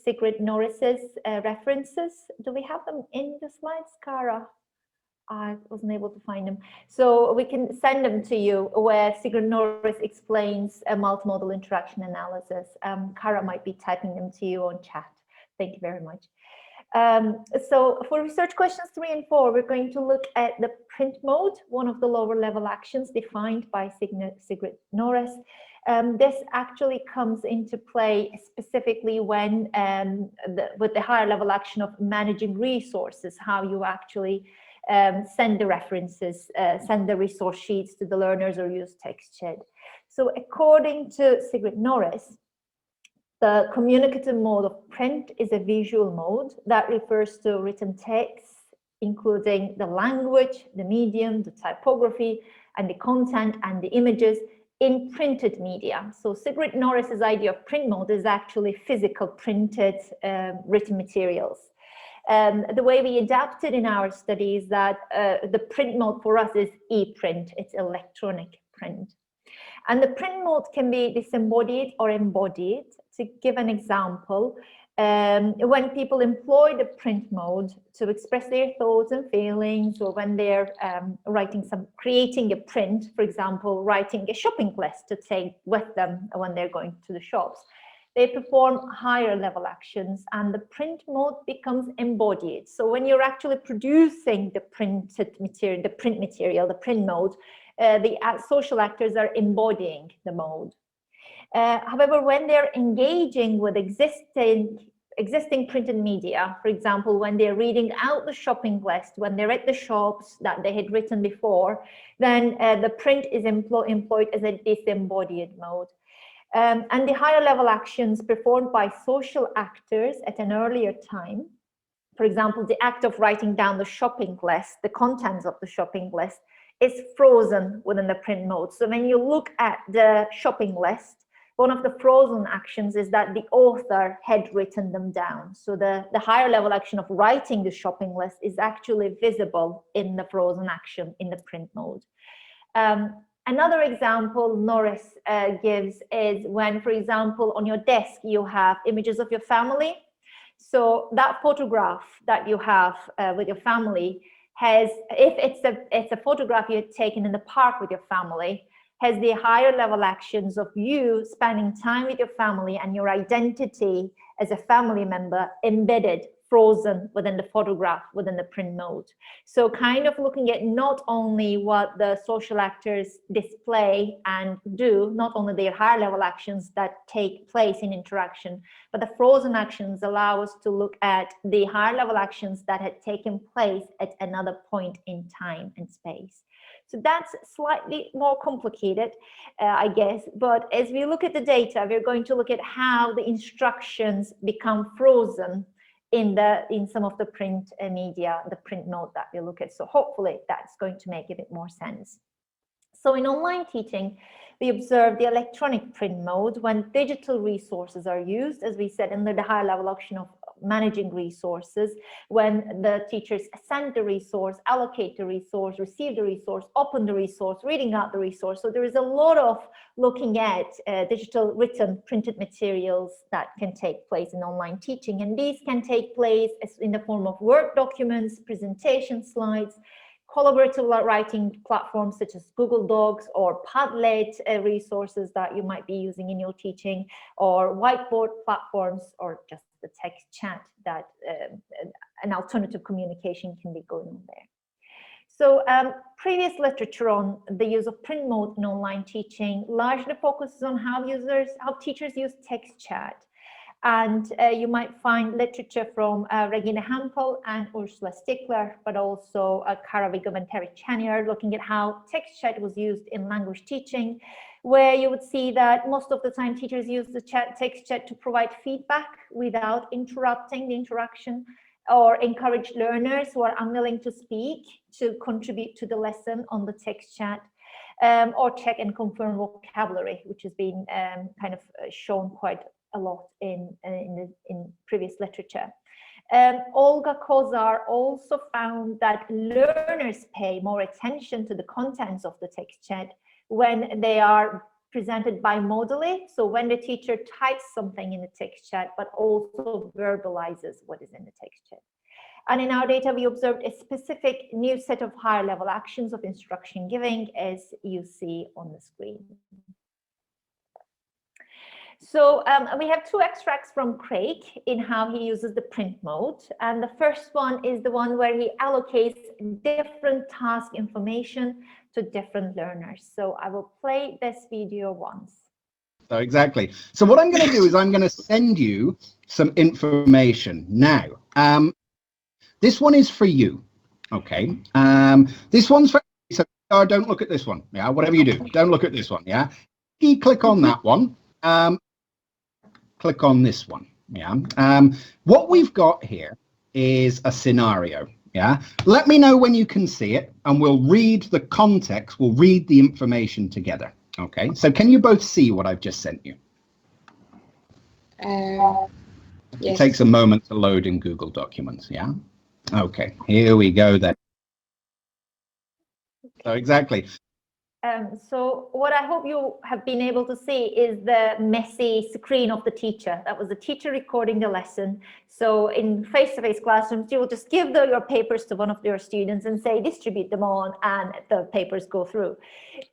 Sigrid Norris's references. Do we have them in the slides, Ciara? I wasn't able to find them. So we can send them to you where Sigrid Norris explains a multimodal interaction analysis. Ciara might be typing them to you on chat. Thank you very much. So for research questions 3 and 4, we're going to look at the print mode, one of the lower level actions defined by Sigrid Norris. This actually comes into play specifically when with the higher level action of managing resources, how you actually send the references, send the resource sheets to the learners or use TextShed. So according to Sigrid Norris, the communicative mode of print is a visual mode that refers to written text, including the language, the medium, the typography, and the content and the images in printed media. So Sigrid Norris's idea of print mode is actually physical printed written materials. The way we adapted in our study is that the print mode for us is e-print, it's electronic print. And the print mode can be disembodied or embodied. To give an example, when people employ the print mode to express their thoughts and feelings, or when they're creating a print, for example, writing a shopping list to take with them when they're going to the shops, they perform higher level actions and the print mode becomes embodied. So when you're actually producing the printed material, the print mode, the social actors are embodying the mode. However, when they're engaging with existing printed media, for example, when they're reading out the shopping list, when they're at the shops that they had written before, then the print is employed as a disembodied mode. And the higher level actions performed by social actors at an earlier time, for example, the act of writing down the shopping list, the contents of the shopping list, is frozen within the print mode. So when you look at the shopping list, one of the frozen actions is that the author had written them down. So the higher level action of writing the shopping list is actually visible in the frozen action in the print mode. Another example Norris gives is when, for example, on your desk you have images of your family. So that photograph that you have with your family has, if it's a photograph you had taken in the park with your family, has the higher level actions of you spending time with your family and your identity as a family member embedded frozen within the photograph, within the print mode. So kind of looking at not only what the social actors display and do, not only their higher level actions that take place in interaction, but the frozen actions allow us to look at the higher level actions that had taken place at another point in time and space. So that's slightly more complicated, I guess, but as we look at the data, we're going to look at how the instructions become frozen in some of the print media, the print mode that we look at. So hopefully that's going to make a bit more sense. So in online teaching, we observe the electronic print mode when digital resources are used, as we said, under the higher level option of managing resources, when the teachers send the resource, allocate the resource, receive the resource, open the resource, reading out the resource. So there is a lot of looking at digital written printed materials that can take place in online teaching. And these can take place in the form of Word documents, presentation slides, collaborative writing platforms such as Google Docs or Padlet resources that you might be using in your teaching, or whiteboard platforms, or just the text chat that an alternative communication can be going on there. So previous literature on the use of print mode in online teaching largely focuses on how teachers use text chat. And you might find literature from Regina Hampel and Ursula Stickler, but also Satar Wigham and Terry Chenier, looking at how text chat was used in language teaching, where you would see that most of the time teachers use the text chat to provide feedback without interrupting the interaction, or encourage learners who are unwilling to speak to contribute to the lesson on the text chat, or check and confirm vocabulary, which has been kind of shown quite a lot in previous literature. Olga Kozar also found that learners pay more attention to the contents of the text chat when they are presented bimodally, so when the teacher types something in the text chat but also verbalizes what is in the text chat. And in our data, we observed a specific new set of higher level actions of instruction giving, as you see on the screen. So we have two extracts from Craig in how he uses the print mode. And the first one is the one where he allocates different task information to different learners. So I will play this video once. So exactly. So what I'm going to do is I'm going to send you some information now. This one is for you. Okay. This one's for, so don't look at this one. Yeah. Whatever you do, don't look at this one. Yeah. You click on that one. Click on this one. Yeah. What we've got here is a scenario. Yeah. Let me know when you can see it, and we'll read the context. We'll read the information together. Okay. So can you both see what I've just sent you? Yes. It takes a moment to load in Google Documents. Yeah. Okay. Here we go then. So exactly. So what I hope you have been able to see is the messy screen of the teacher. That was the teacher recording the lesson. So in face-to-face classrooms, you will just give your papers to one of your students and say, distribute them on, and the papers go through.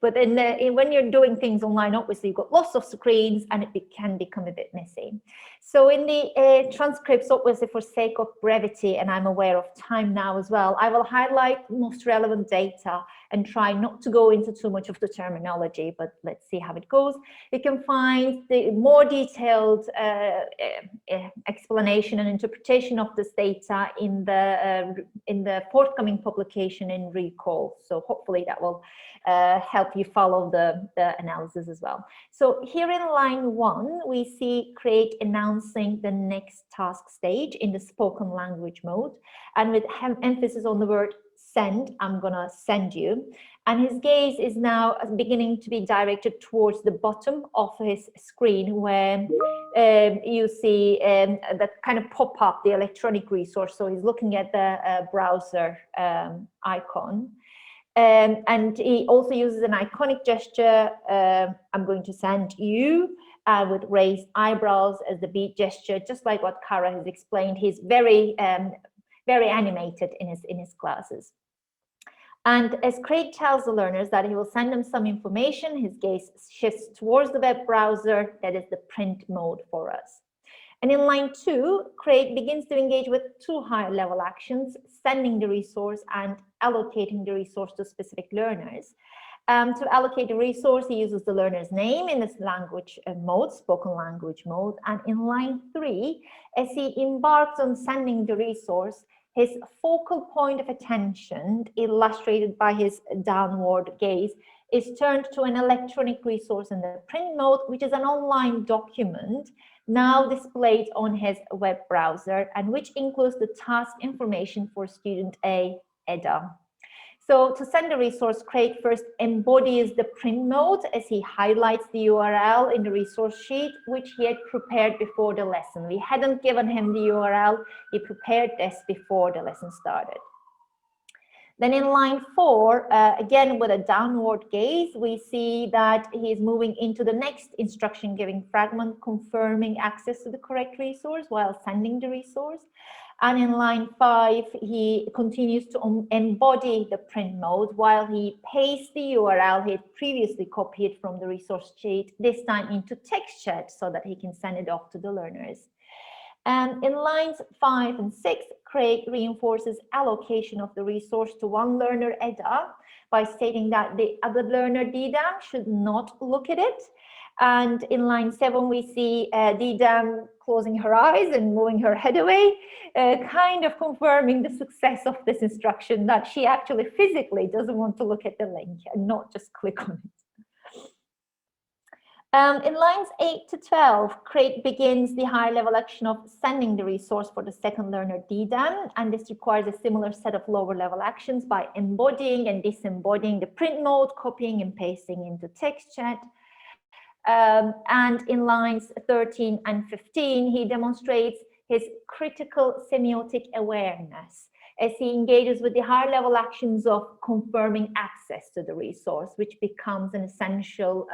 But when you're doing things online, obviously you've got lots of screens and it can become a bit messy. So in the transcripts, obviously for sake of brevity, and I'm aware of time now as well, I will highlight most relevant data and try not to go into too much of the terminology, but let's see how it goes. You can find the more detailed explanation and interpretation of this data in the forthcoming publication in Recall. So hopefully that will help you follow the analysis as well. So here in line 1, we see Craig announcing the next task stage in the spoken language mode, and with emphasis on the word send. I'm gonna send you, and his gaze is now beginning to be directed towards the bottom of his screen, where you see that kind of pop up the electronic resource. So he's looking at the browser icon. And he also uses an iconic gesture. I'm going to send you, with raised eyebrows as the beat gesture, just like what Ciara has explained. He's very animated in his classes. And as Craig tells the learners that he will send them some information, his gaze shifts towards the web browser. That is the print mode for us. And in line 2, Craig begins to engage with 2 higher level actions, sending the resource and allocating the resource to specific learners. To allocate the resource, he uses the learner's name in this language mode, spoken language mode. And in line 3, as he embarks on sending the resource, his focal point of attention, illustrated by his downward gaze, is turned to an electronic resource in the print mode, which is an online document now displayed on his web browser, and which includes the task information for student A, Edda. So to send the resource, Craig first embodies the print mode as he highlights the URL in the resource sheet, which he had prepared before the lesson. We hadn't given him the URL, he prepared this before the lesson started. Then in line 4, again with a downward gaze, we see that he's moving into the next instruction giving fragment, confirming access to the correct resource while sending the resource. And in line 5, he continues to embody the print mode while he pastes the URL he had previously copied from the resource sheet, this time into text chat so that he can send it off to the learners. And in lines 5 and 6, Craig reinforces allocation of the resource to one learner, Edda, by stating that the other learner, Didam, should not look at it. And in line 7, we see Didam closing her eyes and moving her head away, kind of confirming the success of this instruction, that she actually physically doesn't want to look at the link and not just click on it. In lines 8 to 12, Craig begins the high-level action of sending the resource for the second learner, Didam, and this requires a similar set of lower-level actions by embodying and disembodying the print mode, copying and pasting into text chat. And in lines 13 and 15, he demonstrates his critical semiotic awareness as he engages with the higher level actions of confirming access to the resource, which becomes an essential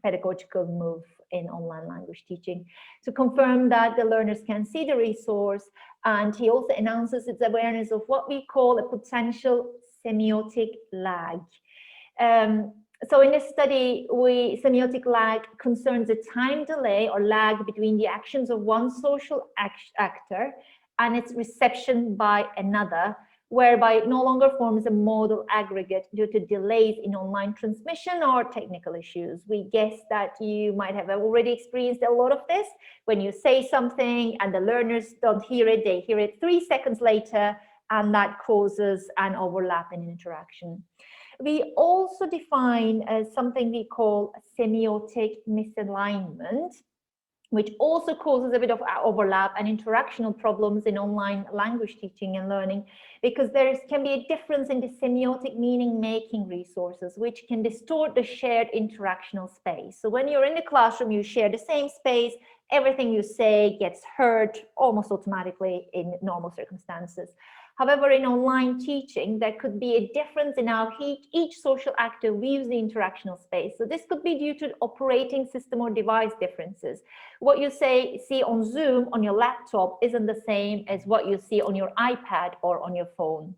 pedagogical move in online language teaching, to confirm that the learners can see the resource. And he also announces its awareness of what we call a potential semiotic lag. So in this study, semiotic lag concerns a time delay or lag between the actions of one social actor and its reception by another, whereby it no longer forms a modal aggregate due to delays in online transmission or technical issues. We guess that you might have already experienced a lot of this. When you say something and the learners don't hear it, they hear it 3 seconds later, and that causes an overlap in interaction. We also define something we call semiotic misalignment, which also causes a bit of overlap and interactional problems in online language teaching and learning, because there can be a difference in the semiotic meaning-making resources, which can distort the shared interactional space. So when you're in the classroom, you share the same space, everything you say gets heard almost automatically in normal circumstances. However, in online teaching, there could be a difference in how each social actor views the interactional space. So this could be due to operating system or device differences. What you see on Zoom on your laptop isn't the same as what you see on your iPad or on your phone,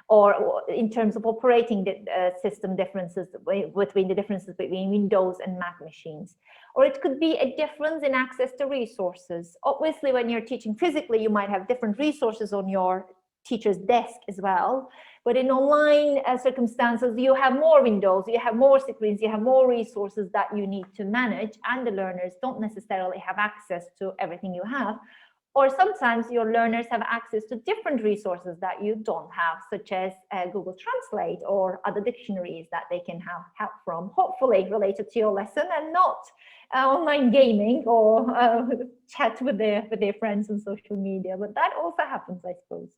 or in terms of operating the system differences between Windows and Mac machines. Or it could be a difference in access to resources. Obviously, when you're teaching physically, you might have different resources on your teacher's desk as well, but in online circumstances, you have more windows, you have more screens, you have more resources that you need to manage, and the learners don't necessarily have access to everything you have. Or sometimes your learners have access to different resources that you don't have, such as Google Translate or other dictionaries that they can have help from, hopefully related to your lesson, and not online gaming or chat with their friends on social media. But that also happens, I suppose.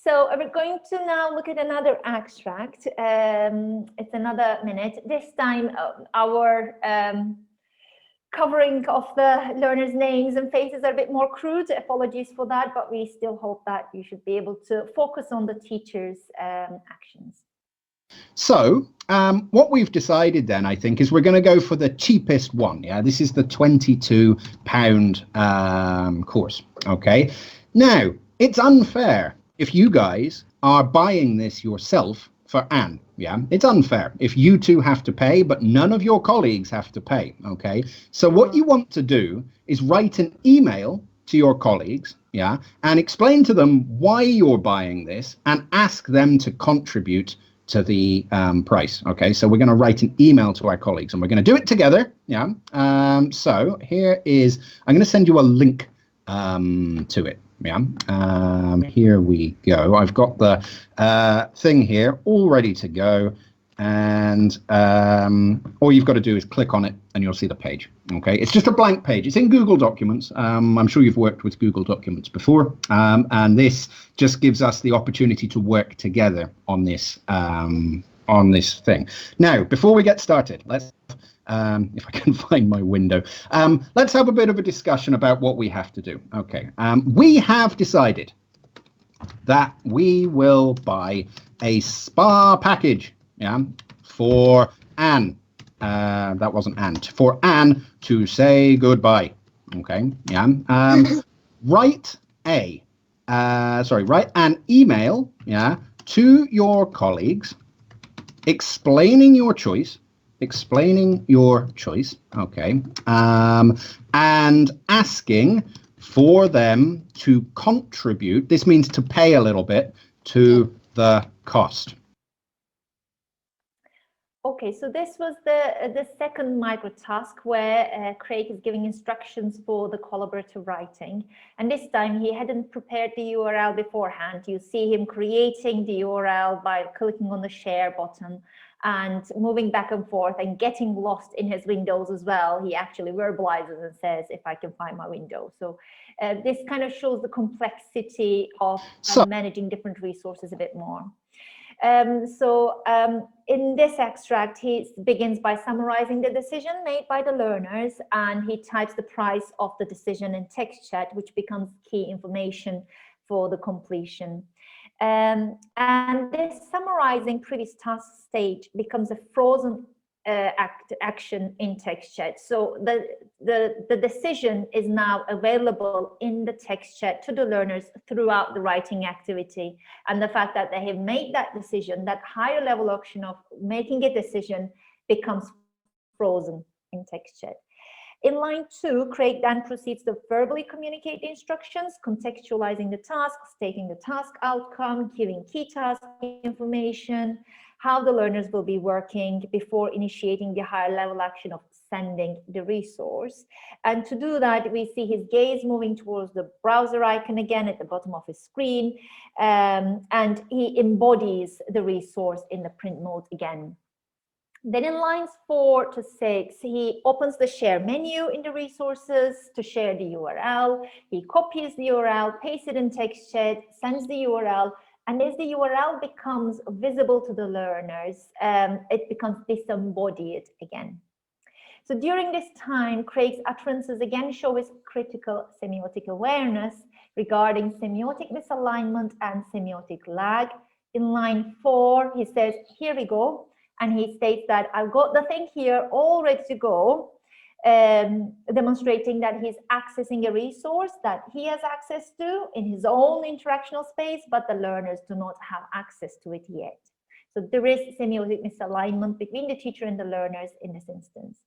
So we're going to now look at another extract. It's another minute. This time our covering of the learners' names and faces are a bit more crude. Apologies for that, but we still hope that you should be able to focus on the teacher's actions. So what we've decided then, I think, is we're going to go for the cheapest one. Yeah, this is the £22 course. Okay. Now, it's unfair if you guys are buying this yourself for Anne. Yeah, it's unfair if you two have to pay, but none of your colleagues have to pay. Okay, so what you want to do is write an email to your colleagues, yeah, and explain to them why you're buying this and ask them to contribute to the price. Okay, so we're going to write an email to our colleagues and we're going to do it together. Yeah. So here is, I'm going to send you a link to it. Yeah. Here we go. I've got the thing here all ready to go, and all you've got to do is click on it and you'll see the page. Okay, it's just a blank page. It's in Google Documents. I'm sure you've worked with Google Documents before, and this just gives us the opportunity to work together on this thing. Now, before we get started, let's if I can find my window, let's have a bit of a discussion about what we have to do. Okay, we have decided that we will buy a spa package, yeah, for Anne. That wasn't Anne. For Anne to say goodbye. Okay, yeah. Write an email, yeah, to your colleagues, explaining your choice. Okay, and asking for them to contribute. This means to pay a little bit to the cost. Okay, so this was the second micro task where Craig is giving instructions for the collaborative writing, and this time he hadn't prepared the URL beforehand. You see him creating the URL by clicking on the share button and moving back and forth and getting lost in his windows as well. He actually verbalizes and says, if I can find my window. So this kind of shows the complexity of managing different resources a bit more. In this extract, he begins by summarizing the decision made by the learners, and he types the price of the decision in text chat, which becomes key information for the completion. And this summarizing previous task stage becomes a frozen action in text chat. So the decision is now available in the text chat to the learners throughout the writing activity. And the fact that they have made that decision, that higher level option of making a decision, becomes frozen in text chat. In line 2, Craig then proceeds to verbally communicate the instructions, contextualizing the task, stating the task outcome, giving key task information, how the learners will be working before initiating the higher level action of sending the resource. And to do that, we see his gaze moving towards the browser icon again at the bottom of his screen, and he embodies the resource in the print mode again. Then in lines 4 to 6, he opens the share menu in the resources to share the URL. He copies the URL, pastes it in text chat, sends the URL, and as the URL becomes visible to the learners, it becomes disembodied again. So during this time, Craig's utterances again show his critical semiotic awareness regarding semiotic misalignment and semiotic lag. In line 4, he says, here we go. And he states that I've got the thing here all ready to go, demonstrating that he's accessing a resource that he has access to in his own interactional space, but the learners do not have access to it yet. So there is semiotic misalignment between the teacher and the learners in this instance.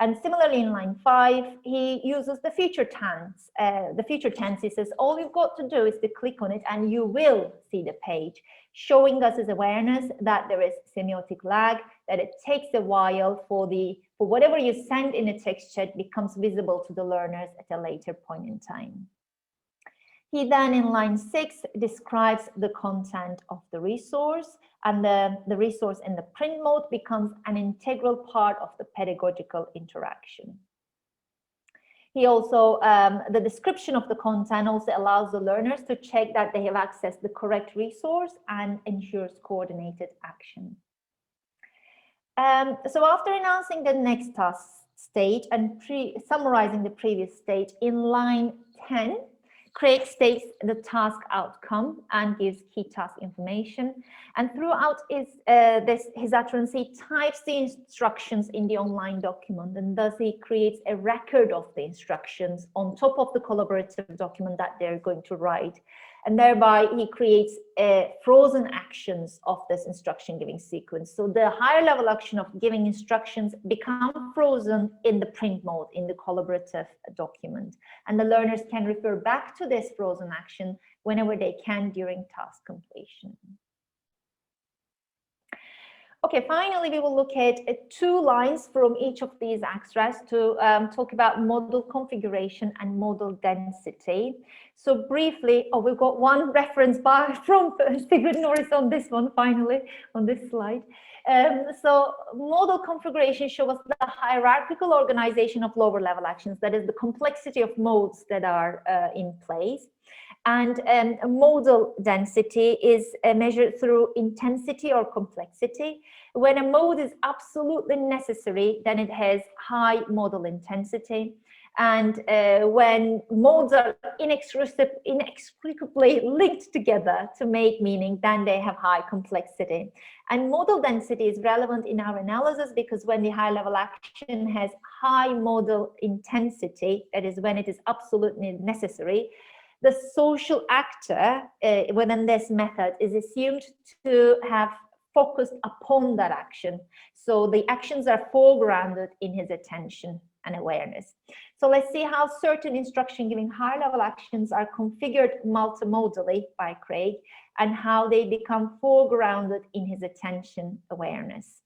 And similarly in line 5, he uses the future tense. The future tense, he says, all you've got to do is to click on it and you will see the page, showing us his awareness that there is semiotic lag, that it takes a while for whatever you send in a text chat becomes visible to the learners at a later point in time. He then in line 6 describes the content of the resource, and the resource in the print mode becomes an integral part of the pedagogical interaction. He also, the description of the content also allows the learners to check that they have accessed the correct resource and ensures coordinated action. So after announcing the next task stage and summarizing the previous stage, in line 10, Craig states the task outcome and gives key task information. And throughout his utterance, he types the instructions in the online document, and thus he creates a record of the instructions on top of the collaborative document that they're going to write. and thereby he creates frozen actions of this instruction giving sequence. So the higher level action of giving instructions become frozen in the print mode, in the collaborative document, and the learners can refer back to this frozen action whenever they can during task completion. Okay, finally, we will look at 2 lines from each of these extras to talk about model configuration and model density. So briefly, we've got one reference from Sigrid Norris on this one, finally, on this slide. So model configuration shows us the hierarchical organization of lower level actions, that is the complexity of modes that are in place. And modal density is measured through intensity or complexity. When a mode is absolutely necessary, then it has high modal intensity. And when modes are inextricably linked together to make meaning, then they have high complexity. And modal density is relevant in our analysis because when the high level action has high modal intensity, that is when it is absolutely necessary, the social actor within this method is assumed to have focused upon that action. So the actions are foregrounded in his attention and awareness. So let's see how certain instruction giving higher level actions are configured multimodally by Craig and how they become foregrounded in his attention awareness.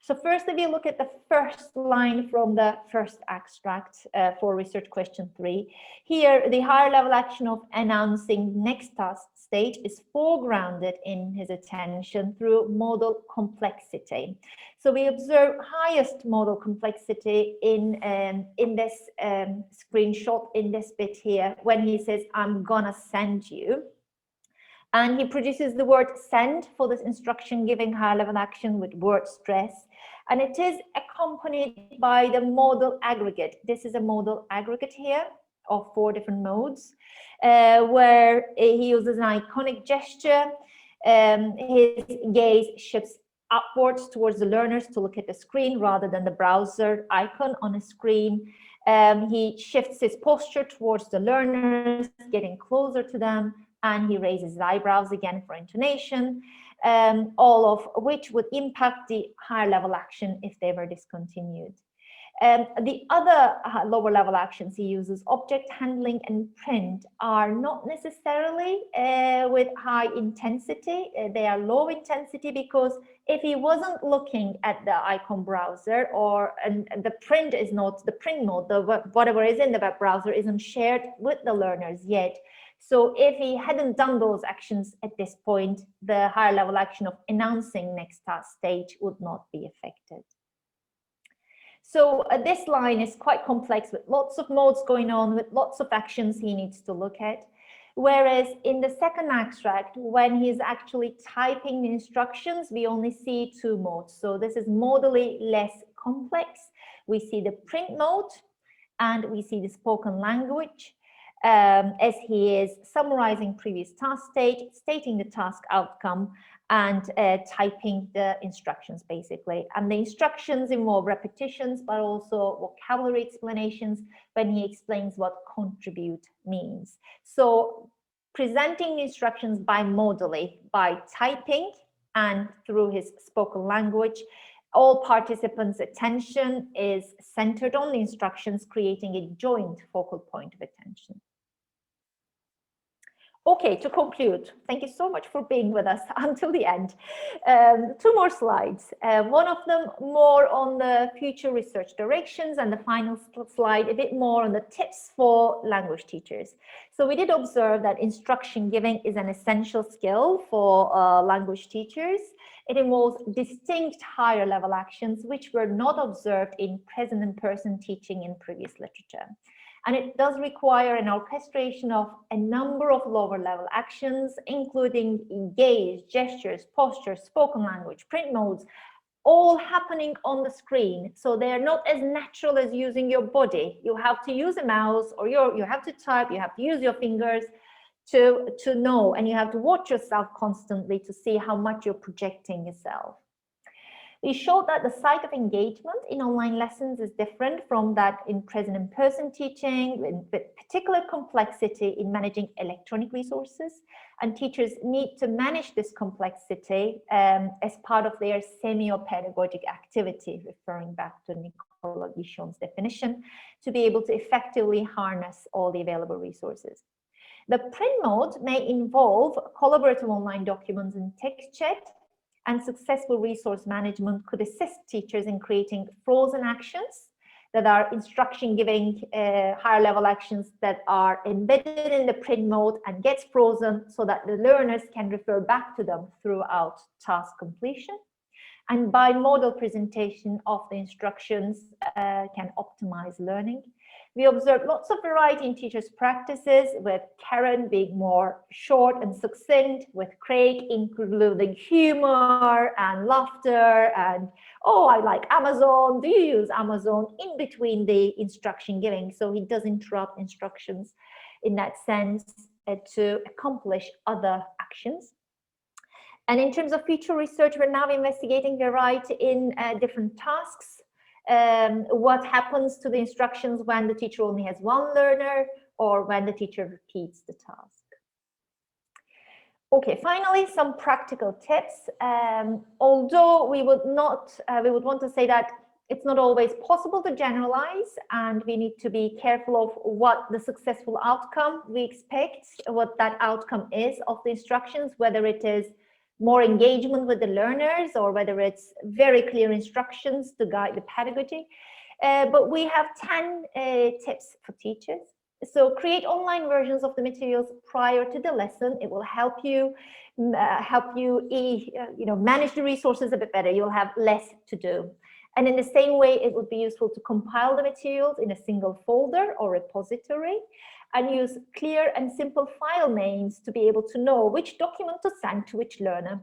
So first, if you look at the first line from the first extract for research question 3, here the higher level action of announcing next task stage is foregrounded in his attention through modal complexity. So we observe highest modal complexity in this screenshot, in this bit here, when he says, "I'm gonna send you." And he produces the word send for this instruction giving higher level action with word stress. And it is accompanied by the modal aggregate. This is a modal aggregate here of 4 different modes, where he uses an iconic gesture. His gaze shifts upwards towards the learners to look at the screen rather than the browser icon on a screen. He shifts his posture towards the learners, getting closer to them, and he raises his eyebrows again for intonation, all of which would impact the higher level action if they were discontinued. The other lower level actions he uses, object handling and print, are not necessarily with high intensity. They are low intensity because if he wasn't looking at the icon browser, and the print is not, the print mode, whatever is in the web browser isn't shared with the learners yet. So if he hadn't done those actions at this point, the higher level action of announcing next task stage would not be affected. So this line is quite complex with lots of modes going on, with lots of actions he needs to look at. Whereas in the second extract, when he's actually typing the instructions, we only see 2 modes. So this is modally less complex. We see the print mode and we see the spoken language. As he is summarizing previous task stage, stating the task outcome, and typing the instructions basically. And the instructions involve repetitions, but also vocabulary explanations when he explains what contribute means. So presenting instructions bimodally, by typing and through his spoken language, all participants' attention is centered on the instructions, creating a joint focal point of attention. Okay, to conclude, thank you so much for being with us until the end. 2 more slides. One of them more on the future research directions, and the final slide a bit more on the tips for language teachers. So we did observe that instruction giving is an essential skill for language teachers. It involves distinct higher level actions which were not observed in present and person teaching in previous literature. And it does require an orchestration of a number of lower level actions, including gaze, gestures, posture, spoken language, print modes, all happening on the screen. So they are not as natural as using your body. You have to use a mouse, or you have to type, you have to use your fingers to know, and you have to watch yourself constantly to see how much you're projecting yourself. We showed that the site of engagement in online lessons is different from that in present in-person teaching, with particular complexity in managing electronic resources, and teachers need to manage this complexity as part of their semiopedagogic activity, referring back to Nicola Guichon's definition, to be able to effectively harness all the available resources. The print mode may involve collaborative online documents and text chat, and successful resource management could assist teachers in creating frozen actions that are instruction giving, higher level actions that are embedded in the print mode and gets frozen so that the learners can refer back to them throughout task completion. And bimodal presentation of the instructions can optimize learning. We observed lots of variety in teachers' practices, with Karen being more short and succinct, with Craig including humor and laughter and, oh, I like Amazon, do you use Amazon, in between the instruction giving. So he does interrupt instructions in that sense to accomplish other actions. And in terms of future research, we're now investigating variety in different tasks. What happens to the instructions when the teacher only has one learner or when the teacher repeats the task. Okay, finally, some practical tips. Although we would want to say that it's not always possible to generalize, and we need to be careful of what the successful outcome we expect, what that outcome is of the instructions, whether it is more engagement with the learners or whether it's very clear instructions to guide the pedagogy. But we have 10 tips for teachers. So create online versions of the materials prior to the lesson. It will help you manage the resources a bit better. You'll have less to do. And in the same way, it would be useful to compile the materials in a single folder or repository, and use clear and simple file names to be able to know which document to send to which learner.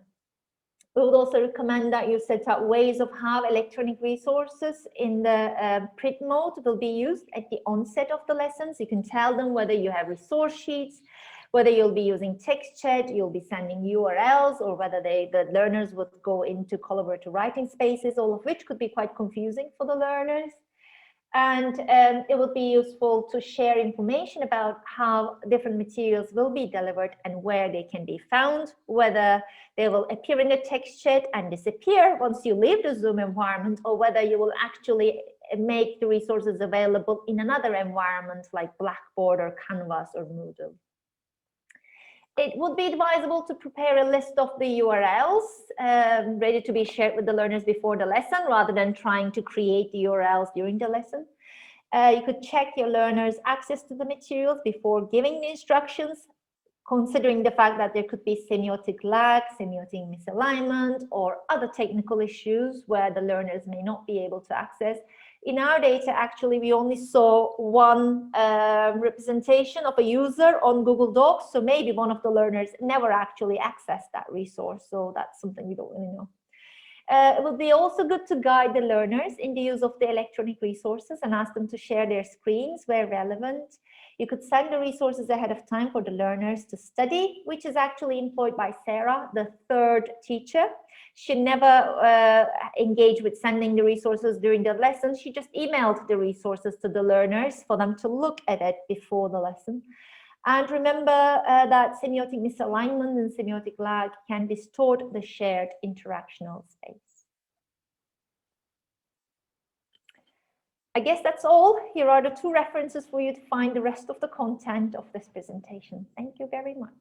We would also recommend that you set up ways of how electronic resources in the print mode will be used at the onset of the lessons. You can tell them whether you have resource sheets, whether you'll be using text chat, you'll be sending URLs, or whether the learners would go into collaborative writing spaces, all of which could be quite confusing for the learners. And it would be useful to share information about how different materials will be delivered and where they can be found, whether they will appear in the text chat and disappear once you leave the Zoom environment, or whether you will actually make the resources available in another environment like Blackboard or Canvas or Moodle. It would be advisable to prepare a list of the URLs ready to be shared with the learners before the lesson, rather than trying to create the URLs during the lesson. You could check your learners' access to the materials before giving the instructions, considering the fact that there could be semiotic lag, semiotic misalignment, or other technical issues where the learners may not be able to access. In our data, actually, we only saw one representation of a user on Google Docs, so maybe one of the learners never actually accessed that resource, so that's something we don't really know. It would be also good to guide the learners in the use of the electronic resources and ask them to share their screens where relevant. You could send the resources ahead of time for the learners to study, which is actually employed by Ciara, the third teacher. She never engaged with sending the resources during the lesson. She just emailed the resources to the learners for them to look at it before the lesson. And remember that semiotic misalignment and semiotic lag can distort the shared interactional space. I guess that's all. Here are the 2 references for you to find the rest of the content of this presentation. Thank you very much.